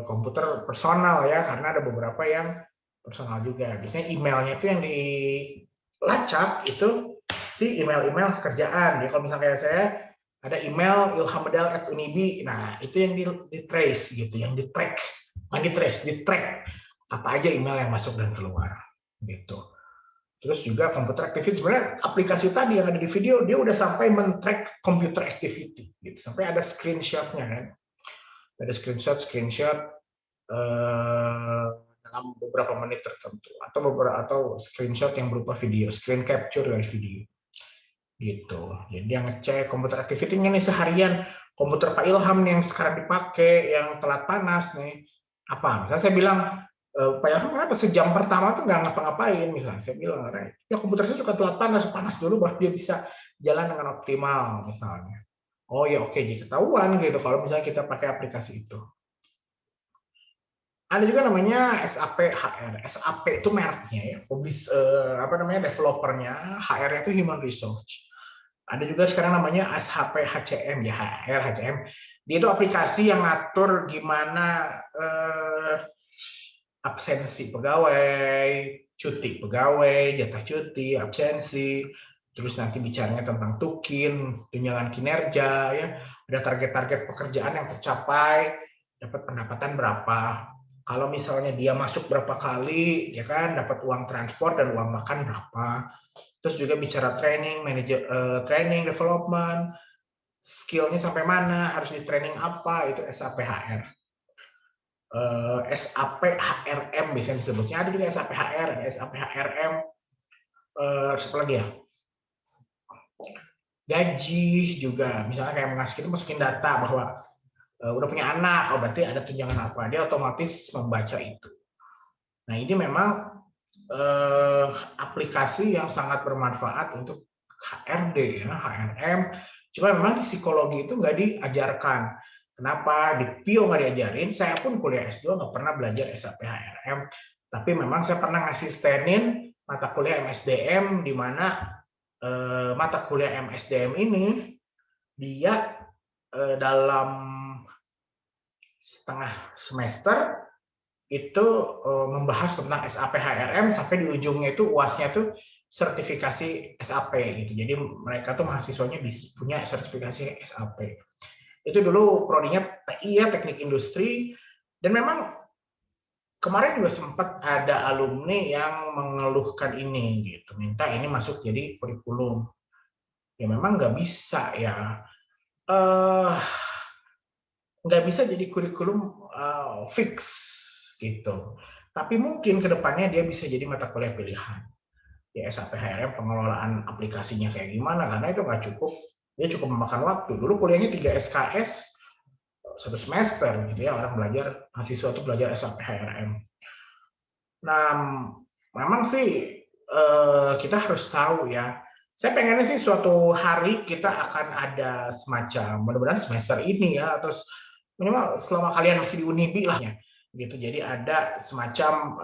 komputer personal ya, karena ada beberapa yang personal juga. Biasanya emailnya itu yang dilacak itu si email-email kerjaan. Jadi kalau misalnya kayak saya ada email ilhammedal@unibi, nah itu yang di-trace gitu, yang di-track, bukan di-trace, di-track apa aja email yang masuk dan keluar gitu. Terus juga computer activity, sebenarnya aplikasi tadi yang ada di video dia udah sampai men-track computer activity gitu. Sampai ada screenshot-nya kan. Ada screenshot dalam beberapa menit tertentu, atau screenshot yang berupa video, screen capture dari video. Gitu. Jadi yang ngecek computer activity-nya nih seharian, komputer Pak Ilham nih yang sekarang dipakai yang telat panas nih. Apa? Misalnya saya bilang, Pak Ilham kenapa sejam pertama tuh nggak ngapa-ngapain misalnya, saya bilang ya komputer saya suka telat panas dulu baru dia bisa jalan dengan optimal misalnya. Oh ya oke, jadi ketahuan gitu kalau misalnya kita pakai aplikasi itu. Ada juga namanya SAP HR. SAP itu mereknya ya, developernya, HR itu human resource. Ada juga sekarang namanya SAP HCM ya, HR HCM. Dia itu aplikasi yang ngatur gimana absensi pegawai, cuti pegawai, jatah cuti, absensi, terus nanti bicaranya tentang tukin, tunjangan kinerja, ya, ada target-target pekerjaan yang tercapai, dapat pendapatan berapa. Kalau misalnya dia masuk berapa kali, ya kan, dapat uang transport dan uang makan berapa. Terus juga bicara training, training development, skillnya sampai mana, harus di training apa, itu SAP HR. SAP HRM biasanya disebutnya, ada juga SAP HR, SAP HRM, apa lagi ya? Gaji juga, misalnya kayak kita masukin data bahwa udah punya anak, berarti ada tunjangan apa, dia otomatis membaca itu. Nah ini memang aplikasi yang sangat bermanfaat untuk HRD, ya, HRM, cuma memang di psikologi itu nggak diajarkan. Kenapa? Di PIO nggak diajarin, saya pun kuliah S2 nggak pernah belajar SAP HRM, tapi memang saya pernah ngasistenin mata kuliah MSDM, di mana mata kuliah MSDM ini, dia dalam setengah semester itu membahas tentang SAP HRM, sampai di ujungnya itu UAS-nya tuh sertifikasi SAP gitu. Jadi mereka tuh mahasiswanya punya sertifikasi SAP. Itu dulu prodinya TI ya, teknik industri, dan memang kemarin juga sempat ada alumni yang mengeluhkan ini gitu, minta ini masuk jadi kurikulum. Ya memang nggak bisa ya, nggak bisa jadi kurikulum fix gitu. Tapi mungkin kedepannya dia bisa jadi mata kuliah pilihan. Ya SAP HRM pengelolaan aplikasinya kayak gimana, karena itu nggak cukup. Dia cukup memakan waktu. Dulu kuliahnya 3 SKS 1 semester gitu ya, orang belajar, mahasiswa itu belajar SAP HRM. Nah, memang sih kita harus tahu ya. Saya pengennya sih suatu hari kita akan ada semacam, mudah-mudahan semester ini ya, terus minimal selama kalian masih di Unibi lah ya, gitu. Jadi ada semacam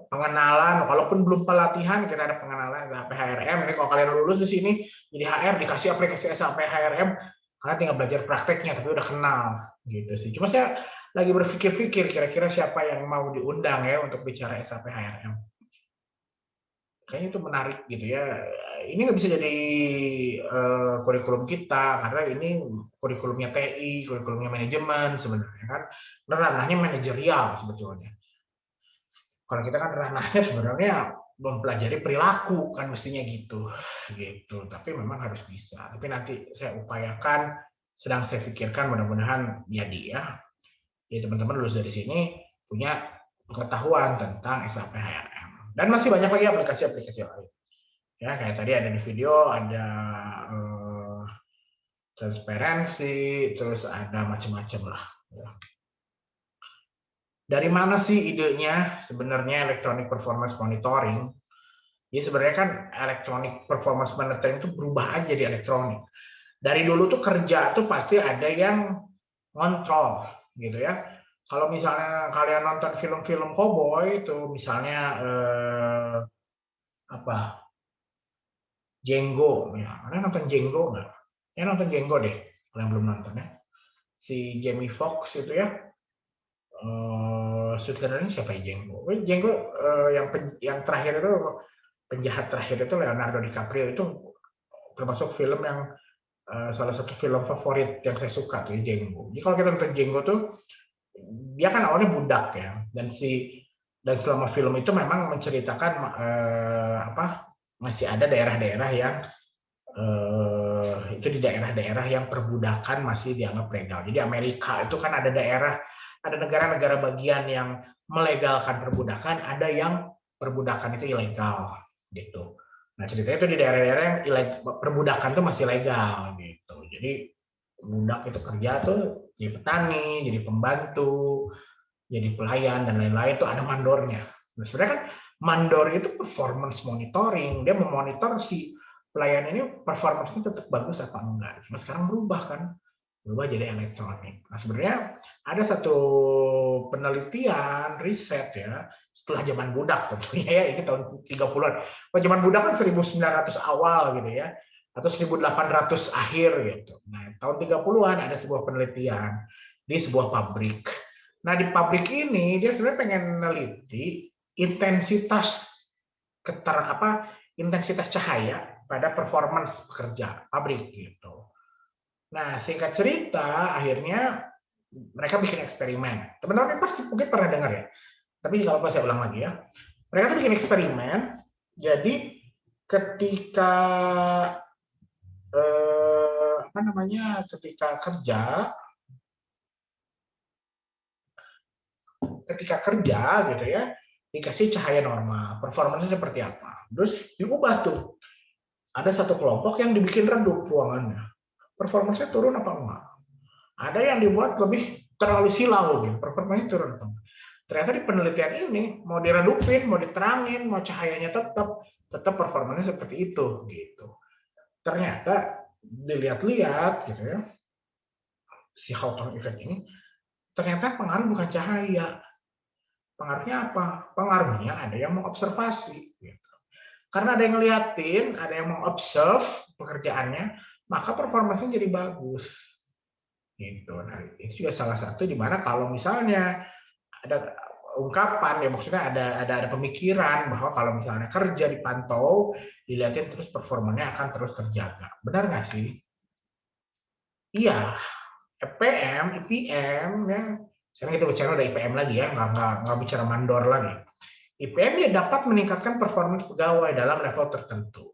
pengenalan, walaupun belum pelatihan, kita ada pengenalan SAP HRM. Ini kalau kalian lulus di sini jadi HR, dikasih aplikasi SAP HRM, kalian tinggal belajar prakteknya, tapi udah kenal gitu sih. Cuma saya lagi berpikir-pikir kira-kira siapa yang mau diundang ya untuk bicara SAP HRM. Kayaknya itu menarik gitu ya. Ini nggak bisa jadi kurikulum kita karena ini kurikulumnya TI, kurikulumnya manajemen sebenarnya kan. Ranahnya manajerial sebetulnya. Kalau kita kan ranahnya sebenarnya mempelajari perilaku kan mestinya gitu. Tapi memang harus bisa. Tapi nanti saya upayakan, sedang saya pikirkan, mudah-mudahan jadi ya. Jadi teman-teman lulus dari sini punya pengetahuan tentang SAP HRM. Dan masih banyak lagi aplikasi-aplikasi lain. Ya, kayak tadi ada di video, ada transparansi, terus ada macam-macam lah. Ya. Dari mana sih idenya sebenarnya electronic performance monitoring? Jadi sebenarnya kan electronic performance monitoring itu berubah aja jadi elektronik. Dari dulu tuh kerja tuh pasti ada yang ngontrol, gitu ya. Kalau misalnya kalian nonton film-film cowboy itu misalnya Django, ya. Kalian nonton Django nggak? Ya nonton Django deh, kalian belum nonton ya. Si Jamie Foxx itu ya, sutradaranya siapa ya Django? Django yang terakhir itu, penjahat terakhir itu Leonardo DiCaprio, itu termasuk film yang salah satu film favorit yang saya suka tuh Django. Jadi kalau kita nonton Django tuh, dia kan awalnya budak ya, dan selama film itu memang menceritakan masih ada daerah-daerah yang itu di daerah-daerah yang perbudakan masih dianggap legal. Jadi Amerika itu kan ada negara-negara bagian yang melegalkan perbudakan, ada yang perbudakan itu ilegal gitu. Nah ceritanya itu di daerah-daerah yang perbudakan itu masih legal gitu. Jadi budak itu kerja tuh jadi petani, jadi pembantu, jadi pelayan dan lain-lain, itu ada mandornya. Nah, sebenarnya kan mandor itu performance monitoring, dia memonitor si pelayan ini performance-nya tetap bagus apa enggak. Cuma sekarang berubah jadi elektronik. Nah sebenarnya ada satu penelitian riset ya setelah zaman budak tentunya ya, ini tahun 30-an. Zaman budak kan 1900 awal gitu ya, atau 1800 akhir gitu. Nah, tahun 30-an ada sebuah penelitian di sebuah pabrik. Nah, di pabrik ini dia sebenarnya pengen meneliti intensitas cahaya pada performance pekerja pabrik gitu. Nah, singkat cerita akhirnya mereka bikin eksperimen. Teman-teman pasti mungkin pernah dengar ya. Tapi kalau saya ulang lagi ya. Mereka tuh bikin eksperimen. Jadi ketika ketika kerja gitu ya, dikasih cahaya normal, performanya seperti apa. Terus diubah tuh. Ada satu kelompok yang dibikin redup ruangannya. Performanya turun apa enggak? Ada yang dibuat lebih terlalu silau gitu, performanya turun apa enggak. Ternyata di penelitian ini mau diredupin, mau diterangin, mau cahayanya tetap performanya seperti itu gitu. Ternyata dilihat-lihat gitu ya, si Hawthorne effect ini ternyata pengaruh bukan cahaya. Pengaruhnya apa? Pengaruhnya ada yang mengobservasi gitu. Karena ada yang ngeliatin, ada yang mengobserve pekerjaannya, maka performanya jadi bagus. Gitu. Nah, ini juga salah satu di mana kalau misalnya ada ungkapan ya, maksudnya ada pemikiran bahwa kalau misalnya kerja dipantau, dilihatin terus performanya akan terus terjaga. Benar nggak sih? Iya. IPM ya. Sekarang kita bicara udah IPM lagi ya, nggak bicara mandor lagi. IPM ya dapat meningkatkan performance pegawai dalam level tertentu.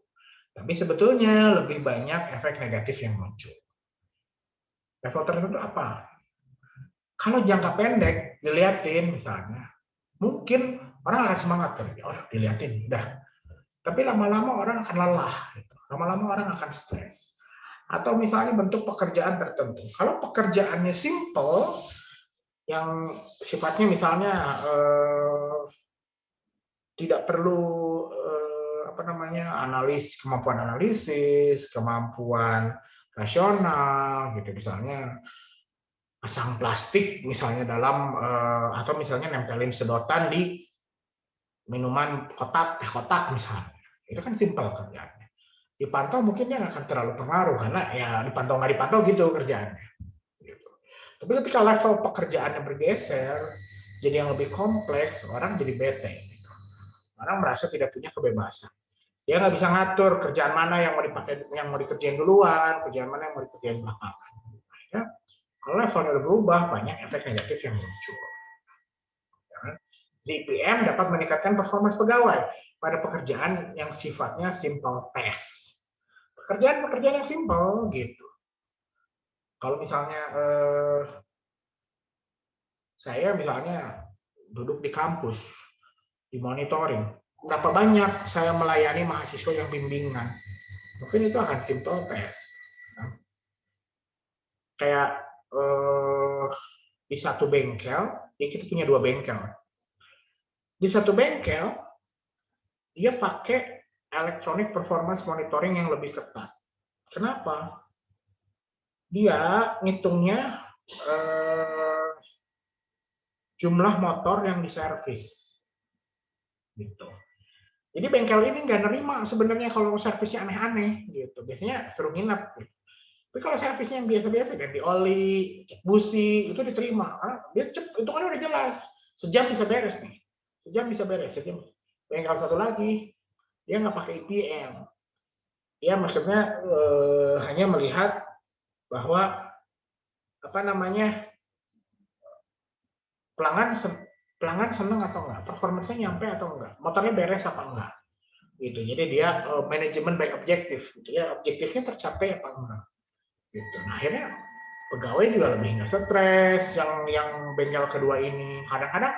Tapi sebetulnya lebih banyak efek negatif yang muncul. Level tertentu apa? Kalau jangka pendek dilihatin misalnya, mungkin orang akan semangat kerja, dilihatin, udah. Tapi lama-lama orang akan lelah, gitu. Lama-lama orang akan stres. Atau misalnya bentuk pekerjaan tertentu. Kalau pekerjaannya simple, yang sifatnya misalnya tidak perlu kemampuan analisis, kemampuan rasional, gitu misalnya pasang plastik misalnya dalam atau misalnya nempelin sedotan di minuman kotak, teh kotak misalnya. Itu kan simpel kerjaannya. Dipantau mungkin dia nggak akan terlalu pengaruh karena ya dipantau nggak dipantau gitu kerjaannya. Gitu. Tapi ketika level pekerjaannya bergeser, jadi yang lebih kompleks, orang jadi bete. Gitu. Orang merasa tidak punya kebebasan. Dia nggak bisa ngatur kerjaan mana yang mau dipakai, yang mau dikerjain duluan, kerjaan mana yang mau dikerjain belakangan. Ya, kalau levelnya udah berubah, banyak efek negatif yang muncul. Di PM dapat meningkatkan performa pegawai pada pekerjaan yang sifatnya simple task. Pekerjaan-pekerjaan yang simple gitu. Kalau misalnya saya misalnya duduk di kampus, di monitoring, berapa banyak saya melayani mahasiswa yang bimbingan, mungkin itu akan simple task. Kayak di satu bengkel, kita punya 2 bengkel. Di satu bengkel, dia pakai electronic performance monitoring yang lebih ketat. Kenapa? Dia ngitungnya jumlah motor yang diservis. Gitu. Jadi bengkel ini nggak nerima sebenarnya kalau servisnya aneh-aneh. Gitu. Biasanya suruh nginep. Gitu. Tapi kalau servisnya yang biasa-biasa, ganti oli, cek busi, itu diterima. Karena dia itu kan udah jelas. Sejam bisa beres nih. Sejam. Bengkel satu lagi, dia nggak pakai IPM. Dia maksudnya hanya melihat bahwa pelanggan seneng atau enggak, performance-nya nyampe atau enggak, motornya beres apa enggak. Gitu. Jadi dia manajemen by objektif. Gitu ya, objektifnya tercapai apa enggak. Gitu. Nah, akhirnya pegawai juga lebih nggak stres yang bengkel kedua ini. Kadang-kadang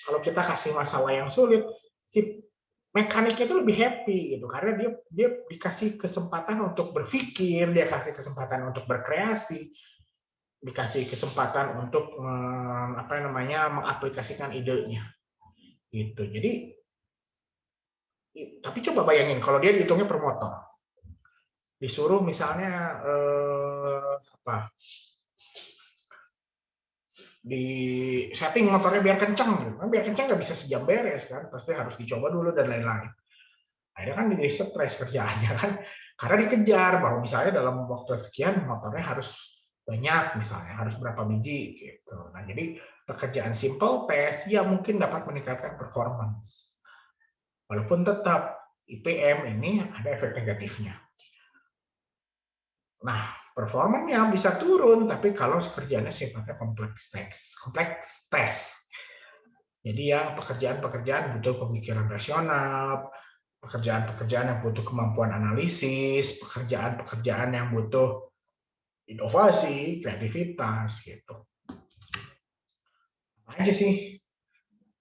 kalau kita kasih masalah yang sulit, si mekaniknya itu lebih happy gitu karena dia dikasih kesempatan untuk berpikir, dia kasih kesempatan untuk berkreasi, dikasih kesempatan untuk mengaplikasikan idenya. Gitu. Jadi tapi coba bayangin kalau dia dihitungnya per motor. Disuruh misalnya di setting motornya biar kencang, gitu. Biar kencang nggak bisa sejam beres kan, pasti harus dicoba dulu dan lain-lain. Akhirnya kan jadi stres kerjaannya kan, karena dikejar bahwa misalnya dalam waktu sekian motornya harus banyak, misalnya harus berapa biji gitu. Nah jadi pekerjaan simple task ya mungkin dapat meningkatkan performance, walaupun tetap IPM ini ada efek negatifnya. Nah, performanya bisa turun, tapi kalau kerjaannya sifatnya kompleks task. Jadi yang pekerjaan-pekerjaan butuh pemikiran rasional, pekerjaan-pekerjaan yang butuh kemampuan analisis, pekerjaan-pekerjaan yang butuh inovasi, kreativitas, gitu. Apa aja sih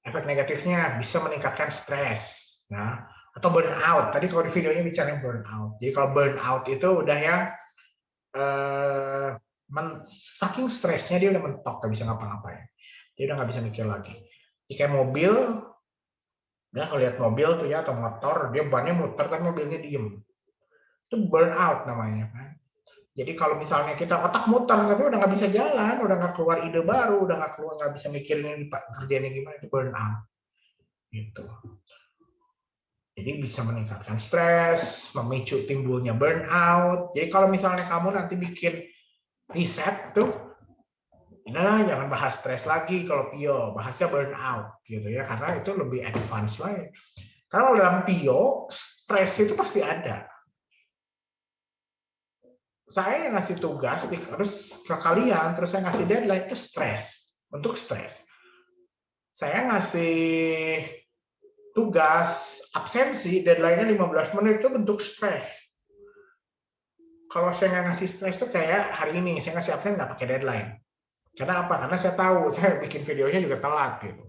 efek negatifnya? Bisa meningkatkan stres, nah, atau burnout. Tadi kalau di videonya bicara burnout. Jadi kalau burnout itu udah yang saking stresnya dia udah mentok, nggak bisa ngapa-ngapain, dia udah nggak bisa mikir lagi. Kayak mobil, ya kalau lihat mobil tuh ya atau motor, dia bannya muter tapi mobilnya diem, itu burnout namanya kan. Jadi kalau misalnya kita otak muter tapi udah nggak bisa jalan, udah nggak keluar ide baru, udah nggak bisa mikirin ini kerjanya gimana, itu burnout gitu. Jadi bisa meningkatkan stres, memicu timbulnya burnout. Jadi kalau misalnya kamu nanti bikin riset tuh, nah jangan bahas stres lagi kalau PIO, bahasnya burnout gitu ya, karena itu lebih advance lah. Karena dalam PIO stres itu pasti ada. Saya yang ngasih tugas terus ke kalian, terus saya ngasih deadline itu stres, untuk stres. Saya ngasih tugas absensi, deadline-nya 15 menit itu bentuk stres. Kalau saya nggak ngasih stres itu kayak hari ini, saya ngasih absen nggak pakai deadline. Karena apa? Karena saya tahu, saya bikin videonya juga telat gitu.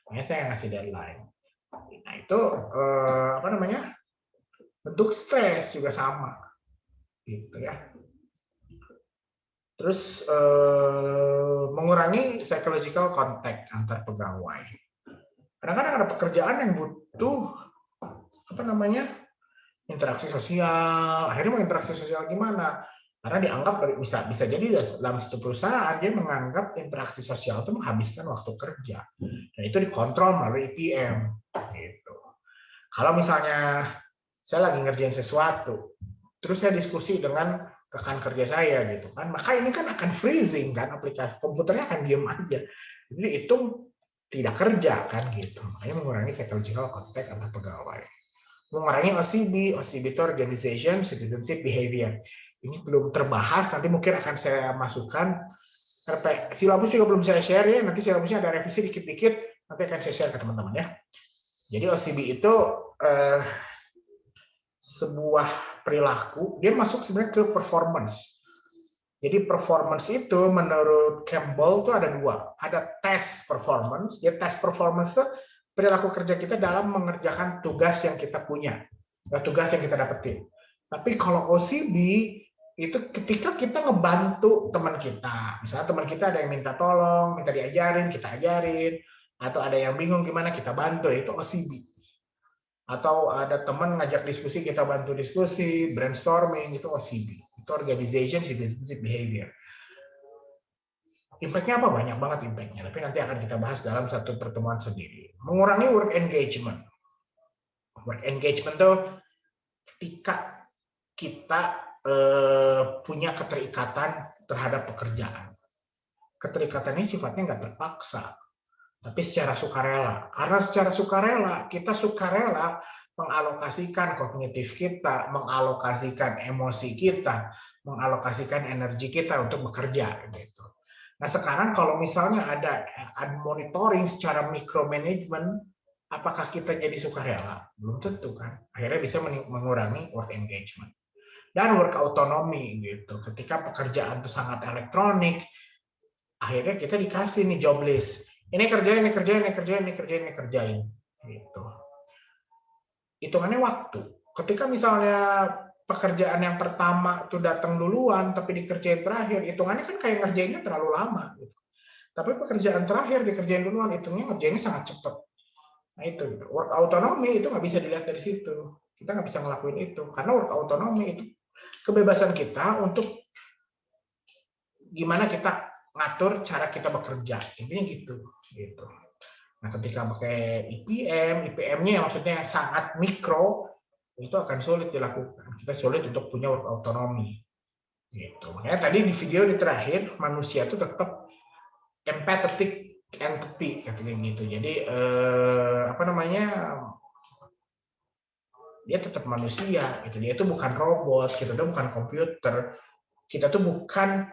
Makanya saya ngasih deadline. Nah itu, bentuk stres juga sama. Gitu ya. Terus mengurangi psychological contact antar pegawai. Kadang-kadang ada pekerjaan yang butuh interaksi sosial. Akhirnya mau interaksi sosial gimana? Karena dianggap bisa jadi dalam satu perusahaan dia menganggap interaksi sosial itu menghabiskan waktu kerja. Dan itu dikontrol melalui IPM gitu. Kalau misalnya saya lagi ngerjain sesuatu, terus saya diskusi dengan rekan kerja saya gitu kan, maka ini kan akan freezing kan, aplikasi komputernya akan diem aja. Jadi itu tidak kerja kan gitu. Makanya mengurangi psychological contact antar pegawai. Mengurangi OCB itu Organization Citizenship Behavior. Ini belum terbahas, nanti mungkin akan saya masukkan. Silabus juga belum saya share ya, nanti silabusnya ada revisi dikit-dikit, nanti akan saya share ke teman-teman ya. Jadi OCB itu sebuah perilaku, dia masuk sebenarnya ke performance. Jadi performance itu menurut Campbell itu ada dua. Ada test performance, ya test performance itu perilaku kerja kita dalam mengerjakan tugas yang kita punya, tugas yang kita dapetin. Tapi kalau OCB, itu ketika kita ngebantu teman kita, misalnya teman kita ada yang minta tolong, minta diajarin, kita ajarin, atau ada yang bingung gimana kita bantu, itu OCB. Atau ada teman ngajak diskusi, kita bantu diskusi, brainstorming, itu OCB. Itu Organization Citizenship Behavior. Impact-nya apa? Banyak banget impact-nya, tapi nanti akan kita bahas dalam satu pertemuan sendiri. Mengurangi work engagement. Work engagement itu ketika kita punya keterikatan terhadap pekerjaan. Keterikatan ini sifatnya nggak terpaksa, tapi secara sukarela. Karena secara sukarela, kita sukarela mengalokasikan kognitif kita, mengalokasikan emosi kita, mengalokasikan energi kita untuk bekerja. Gitu. Nah sekarang kalau misalnya ada monitoring secara micromanagement, apakah kita jadi sukarela? Belum tentu kan. Akhirnya bisa mengurangi work engagement. Dan work autonomy gitu. Ketika pekerjaan itu sangat elektronik, akhirnya kita dikasih nih job list. Ini kerjain, ini kerjain, ini kerjain, ini kerjain, ini kerjain. Gitu. Hitungannya waktu. Ketika misalnya pekerjaan yang pertama itu datang duluan, tapi dikerjain terakhir, hitungannya kan kayak ngerjainnya terlalu lama. Gitu. Tapi pekerjaan terakhir dikerjain duluan, hitungnya ngerjainnya sangat cepat. Nah itu, work autonomy itu nggak bisa dilihat dari situ. Kita nggak bisa ngelakuin itu. Karena work autonomy itu kebebasan kita untuk gimana kita ngatur cara kita bekerja, intinya gitu. Nah, ketika pakai IPM-nya maksudnya yang sangat mikro, itu akan sulit dilakukan. Kita sulit untuk punya work autonomy. Gitu. Makanya tadi di video di terakhir manusia itu tetap empathetic entity, katanya gitu. Jadi dia tetap manusia, gitu. Dia itu bukan robot, kita tuh bukan komputer, kita tuh bukan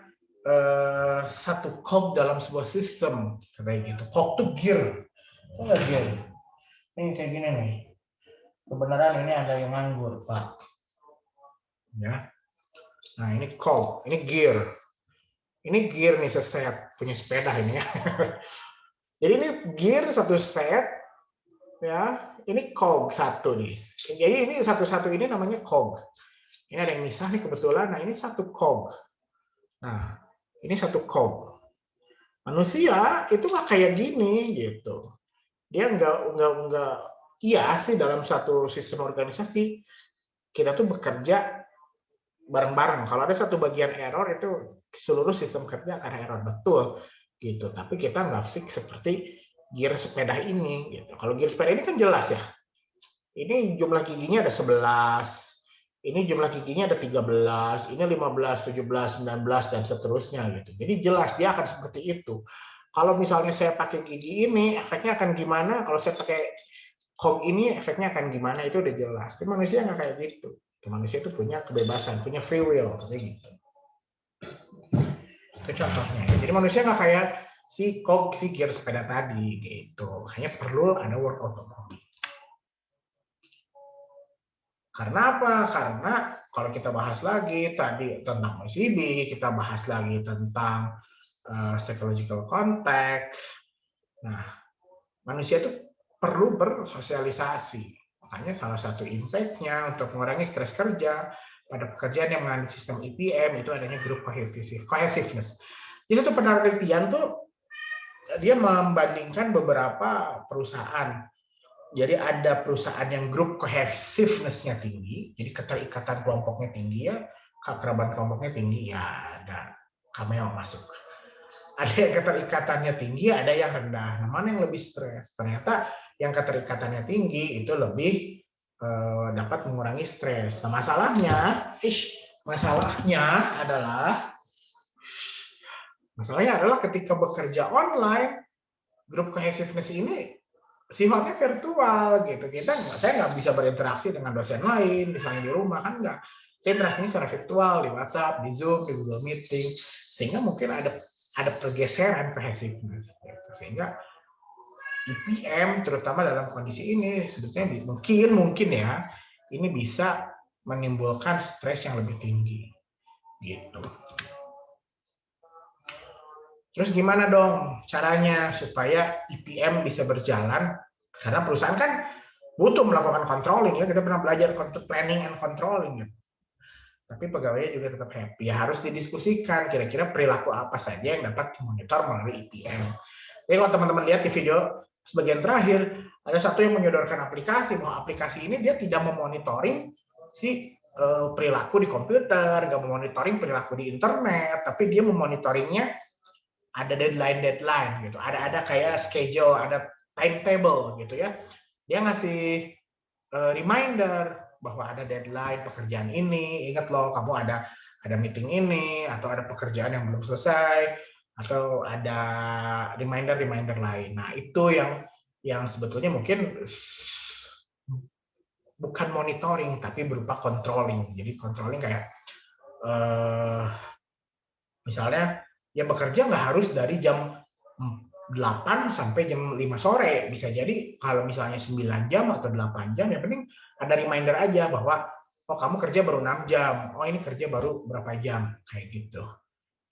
satu cog dalam sebuah sistem, kayak gitu. Cog tuh gear, gear. Ini kayak gini nih. Kebenaran ini ada yang nganggur, Pak. Ya. Nah ini cog, ini gear. Ini gear nih seset, punya sepeda ini ya. Jadi ini gear satu set, ya. Ini cog satu nih. Jadi ini satu-satu ini namanya cog. Ini ada yang misah nih kebetulan. Nah ini satu cog. Nah ini satu cog. Manusia itu nggak kayak gini gitu. Dia nggak. Iya sih dalam satu sistem organisasi kita tuh bekerja bareng-bareng. Kalau ada satu bagian error itu seluruh sistem kerja akan error, betul gitu. Tapi kita nggak fix seperti gear sepeda ini gitu. Kalau gear sepeda ini kan jelas ya. Ini jumlah giginya ada 11. Ini jumlah giginya ada 13, ini 15, 17, 19 dan seterusnya gitu. Jadi jelas dia akan seperti itu. Kalau misalnya saya pakai gigi ini, efeknya akan gimana? Kalau saya pakai cog ini, efeknya akan gimana? Itu udah jelas. Tapi manusia nggak kayak gitu. Manusia itu punya kebebasan, punya free will, kayak gitu. Itu contohnya. Jadi manusia nggak kayak si gear sepeda tadi gitu. Makanya perlu ada work autonomy. Karena apa? Karena kalau kita bahas lagi tadi tentang OCB, kita bahas lagi tentang psychological contact. Nah, manusia itu perlu bersosialisasi. Makanya salah satu impact-nya untuk mengurangi stres kerja pada pekerjaan yang mengandung sistem IPM itu adanya group cohesiveness. Jadi satu penelitian tuh dia membandingkan beberapa perusahaan. Jadi ada perusahaan yang grup cohesiveness-nya tinggi, jadi keterikatan kelompoknya tinggi ya. keakraban kelompoknya tinggi, ya ada cameo masuk. Ada yang keterikatannya tinggi, ada yang rendah. Nah, mana yang lebih stres? Ternyata yang keterikatannya tinggi itu lebih dapat mengurangi stres. Nah, masalahnya adalah ketika bekerja online, grup cohesiveness ini sifatnya virtual gitu. Saya nggak bisa berinteraksi dengan dosen lain, misalnya di rumah kan nggak. Saya interaksinya secara virtual di WhatsApp, di Zoom, di Google Meeting, sehingga mungkin ada pergeseran cohesiveness. Gitu. Sehingga IPM terutama dalam kondisi ini sebetulnya mungkin ya ini bisa menimbulkan stres yang lebih tinggi. Gitu. Terus gimana dong caranya supaya IPM bisa berjalan? Karena perusahaan kan butuh melakukan controlling ya. Kita pernah belajar planning and controlling gitu. Tapi pegawainya juga tetap happy. Ya harus didiskusikan kira-kira perilaku apa saja yang dapat dimonitor melalui IPM. Jadi kalau teman-teman lihat di video sebagian terakhir, ada satu yang menyodorkan aplikasi, bahwa aplikasi ini dia tidak memonitoring si perilaku di komputer, nggak memonitoring perilaku di internet, tapi dia memonitoringnya ada deadline gitu, ada kayak schedule, ada timetable gitu ya. Dia ngasih reminder bahwa ada deadline pekerjaan ini, ingat loh kamu ada meeting ini, atau ada pekerjaan yang belum selesai, atau ada reminder lain. Nah itu yang sebetulnya mungkin bukan monitoring tapi berupa controlling. Jadi controlling kayak misalnya ya bekerja nggak harus dari jam 8 sampai jam 5 sore. Bisa jadi kalau misalnya 9 jam atau 8 jam, yang penting ada reminder aja bahwa oh kamu kerja baru 6 jam, oh ini kerja baru berapa jam, kayak gitu.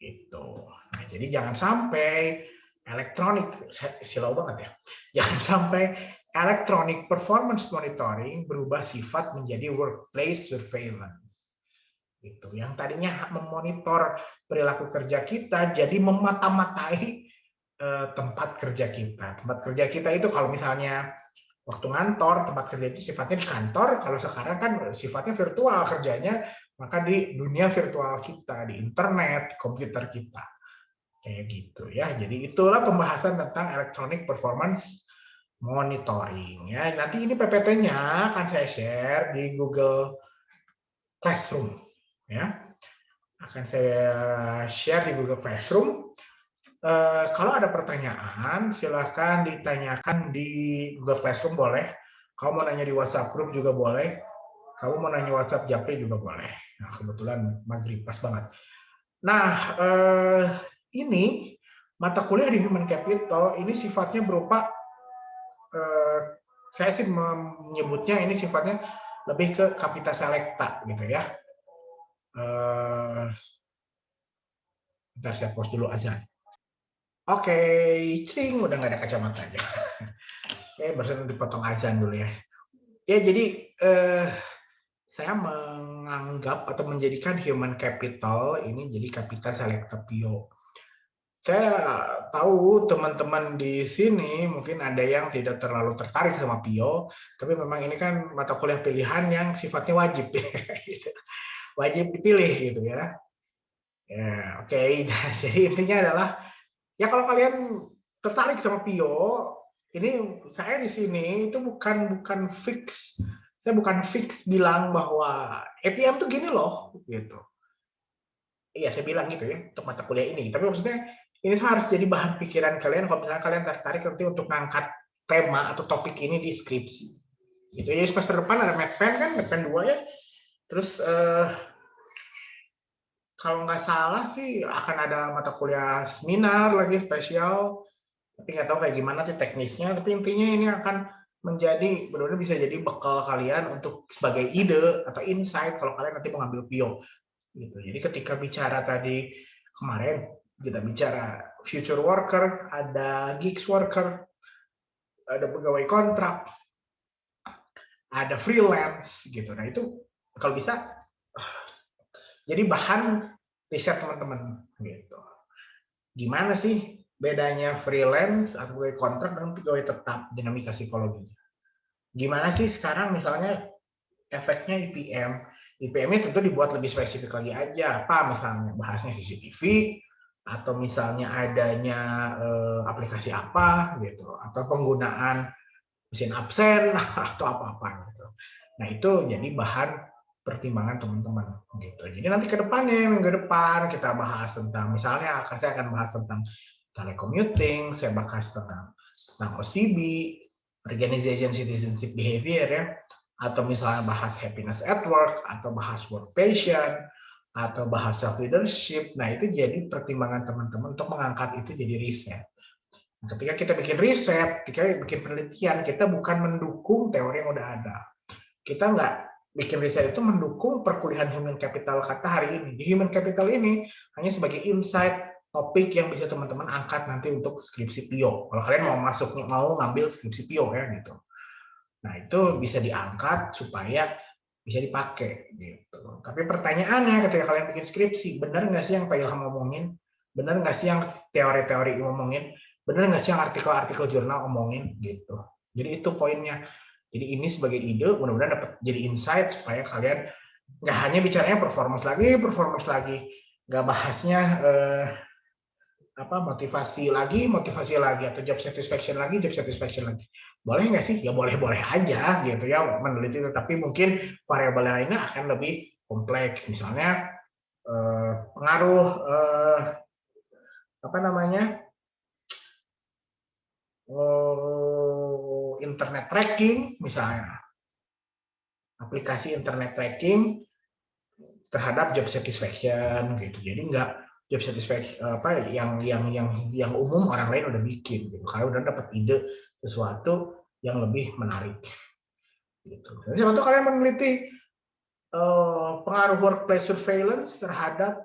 Nah, jadi jangan sampai silau banget ya. Jangan sampai electronic performance monitoring berubah sifat menjadi workplace surveillance. Gitu. Yang tadinya memonitor perilaku kerja kita jadi memata-matai tempat kerja kita. Tempat kerja kita itu kalau misalnya waktu ngantor, tempat kerja itu sifatnya di kantor, kalau sekarang kan sifatnya virtual kerjanya, maka di dunia virtual kita, di internet, di komputer kita. Kayak gitu ya. Jadi itulah pembahasan tentang electronic performance monitoring ya. Nanti ini PPT-nya akan saya share di Google Classroom ya. Akan saya share di Google Classroom. Kalau ada pertanyaan, silakan ditanyakan di Google Classroom boleh. Kamu mau nanya di WhatsApp group juga boleh. Kamu mau nanya WhatsApp Japri juga boleh. Nah, kebetulan maghrib pas banget. Nah, ini mata kuliah di Human Capital ini sifatnya berupa, saya sih menyebutnya ini sifatnya lebih ke Kapita Selecta gitu ya. Bentar saya pause dulu azan. Oke, cing, udah nggak ada kacamatanya. Oke, barusan dipotong azan dulu ya. Ya, jadi saya menganggap atau menjadikan Human Capital ini jadi Kapita Selecta Pio. Saya tahu teman-teman di sini mungkin ada yang tidak terlalu tertarik sama Pio, tapi memang ini kan mata kuliah pilihan yang sifatnya wajib, wajib dipilih gitu ya. Ya, oke. Jadi intinya adalah ya kalau kalian tertarik sama Pio, ini saya di sini itu bukan fix. Saya bukan fix bilang bahwa EPM tuh gini loh, gitu. Iya, saya bilang gitu ya untuk mata kuliah ini. Tapi maksudnya ini tuh harus jadi bahan pikiran kalian kalau misalnya kalian tertarik nanti untuk ngangkat tema atau topik ini di skripsi. Gitu. Jadi semester depan ada MedPen kan, MedPen 2 ya. Terus kalau nggak salah sih akan ada mata kuliah seminar lagi spesial, tapi nggak tahu kayak gimana sih teknisnya. Tapi intinya ini akan menjadi benar-benar bisa jadi bekal kalian untuk sebagai ide atau insight kalau kalian nanti mau ngambil Pio. Gitu. Jadi ketika bicara tadi kemarin kita bicara future worker, ada gigs worker, ada pegawai kontrak, ada freelance gitu. Nah itu kalau bisa jadi bahan riset teman-teman gitu. Gimana sih bedanya freelance atau pegawai kontrak dengan pegawai tetap, dinamika psikologinya? Gimana sih sekarang misalnya efeknya IPM. IPM-nya tentu dibuat lebih spesifik lagi aja. Apa misalnya bahasnya CCTV, atau misalnya adanya aplikasi apa gitu, atau penggunaan mesin absen atau apa-apa gitu. Nah itu jadi bahan pertimbangan teman-teman gitu. Jadi nanti ke depannya, minggu depan kita bahas tentang, misalnya saya akan bahas tentang telecommuting, saya bahas tentang OCB, organization citizenship behavior ya, atau misalnya bahas happiness at work, atau bahas work passion, atau bahas self leadership. Nah itu jadi pertimbangan teman-teman untuk mengangkat itu jadi riset. Ketika kita bikin riset, ketika bikin penelitian, kita bukan mendukung teori yang udah ada. Kita nggak bikin riset itu mendukung perkuliahan human capital kata hari ini. Di human capital ini hanya sebagai insight topik yang bisa teman-teman angkat nanti untuk skripsi PIO. Kalau kalian mau ngambil skripsi PIO ya gitu. Nah itu bisa diangkat supaya bisa dipakai gitu. Tapi pertanyaannya ketika kalian bikin skripsi, benar nggak sih yang Pak Ilham ngomongin? Benar nggak sih yang teori-teori ngomongin? Benar nggak sih yang artikel-artikel jurnal ngomongin gitu? Jadi itu poinnya. Jadi ini sebagai ide, mudah-mudahan dapat jadi insight supaya kalian nggak hanya bicaranya performance lagi, nggak bahasnya motivasi lagi, atau job satisfaction lagi. Boleh nggak sih? Ya boleh-boleh aja gitu ya meneliti itu, tapi mungkin variabel lainnya akan lebih kompleks. Misalnya pengaruh internet tracking, misalnya aplikasi internet tracking terhadap job satisfaction gitu. Jadi nggak job satisfaction yang umum orang lain udah bikin gitu. Kalau udah dapat ide sesuatu yang lebih menarik gitu. Jadi waktu kalian meneliti pengaruh workplace surveillance terhadap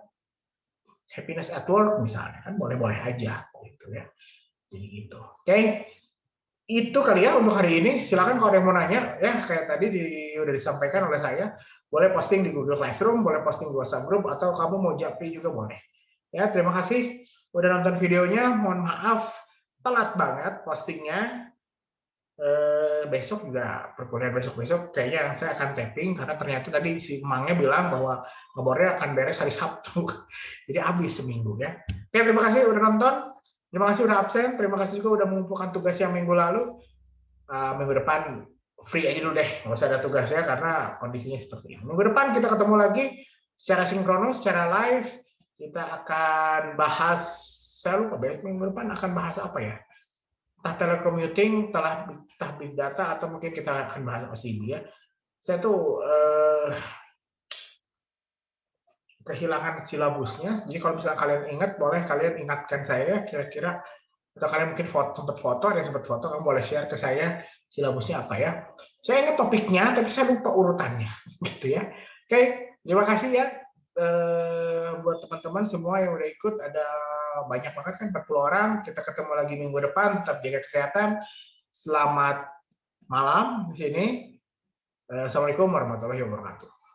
happiness at work misalnya, kan boleh-boleh aja gitu ya. Jadi gitu. Oke. Itu kali ya untuk hari ini. Silakan kalau ada yang mau nanya ya, kayak tadi udah disampaikan oleh saya, boleh posting di Google Classroom, boleh posting di WhatsApp group, atau kamu mau japri juga boleh. Ya, terima kasih udah nonton videonya. Mohon maaf telat banget postingnya. Besok juga perkuliahan besok kayaknya saya akan taping karena ternyata tadi si Mangnya bilang bahwa ngebornya akan beres hari Sabtu. Jadi habis seminggu ya. Oke, terima kasih udah nonton. Terima kasih udah absen. Terima kasih juga udah mengumpulkan tugas yang minggu lalu. Minggu depan free aja dulu deh, nggak usah ada tugasnya karena kondisinya seperti ini. Minggu depan kita ketemu lagi secara sinkronus, secara live. Kita akan bahas, saya lupa minggu depan akan bahas apa ya? Entah telecommuting, entah big data, atau mungkin kita akan bahas OCD ya. Saya tuh kehilangan silabusnya. Jadi kalau misalnya kalian ingat, boleh kalian ingatkan saya kira-kira, atau kalian mungkin sempat foto, kamu boleh share ke saya silabusnya apa ya. Saya ingat topiknya, tapi saya lupa urutannya, gitu ya. Oke, terima kasih ya buat teman-teman semua yang udah ikut. Ada banyak banget kan, 40 orang. Kita ketemu lagi minggu depan. Tetap jaga kesehatan. Selamat malam di sini. Assalamualaikum warahmatullahi wabarakatuh.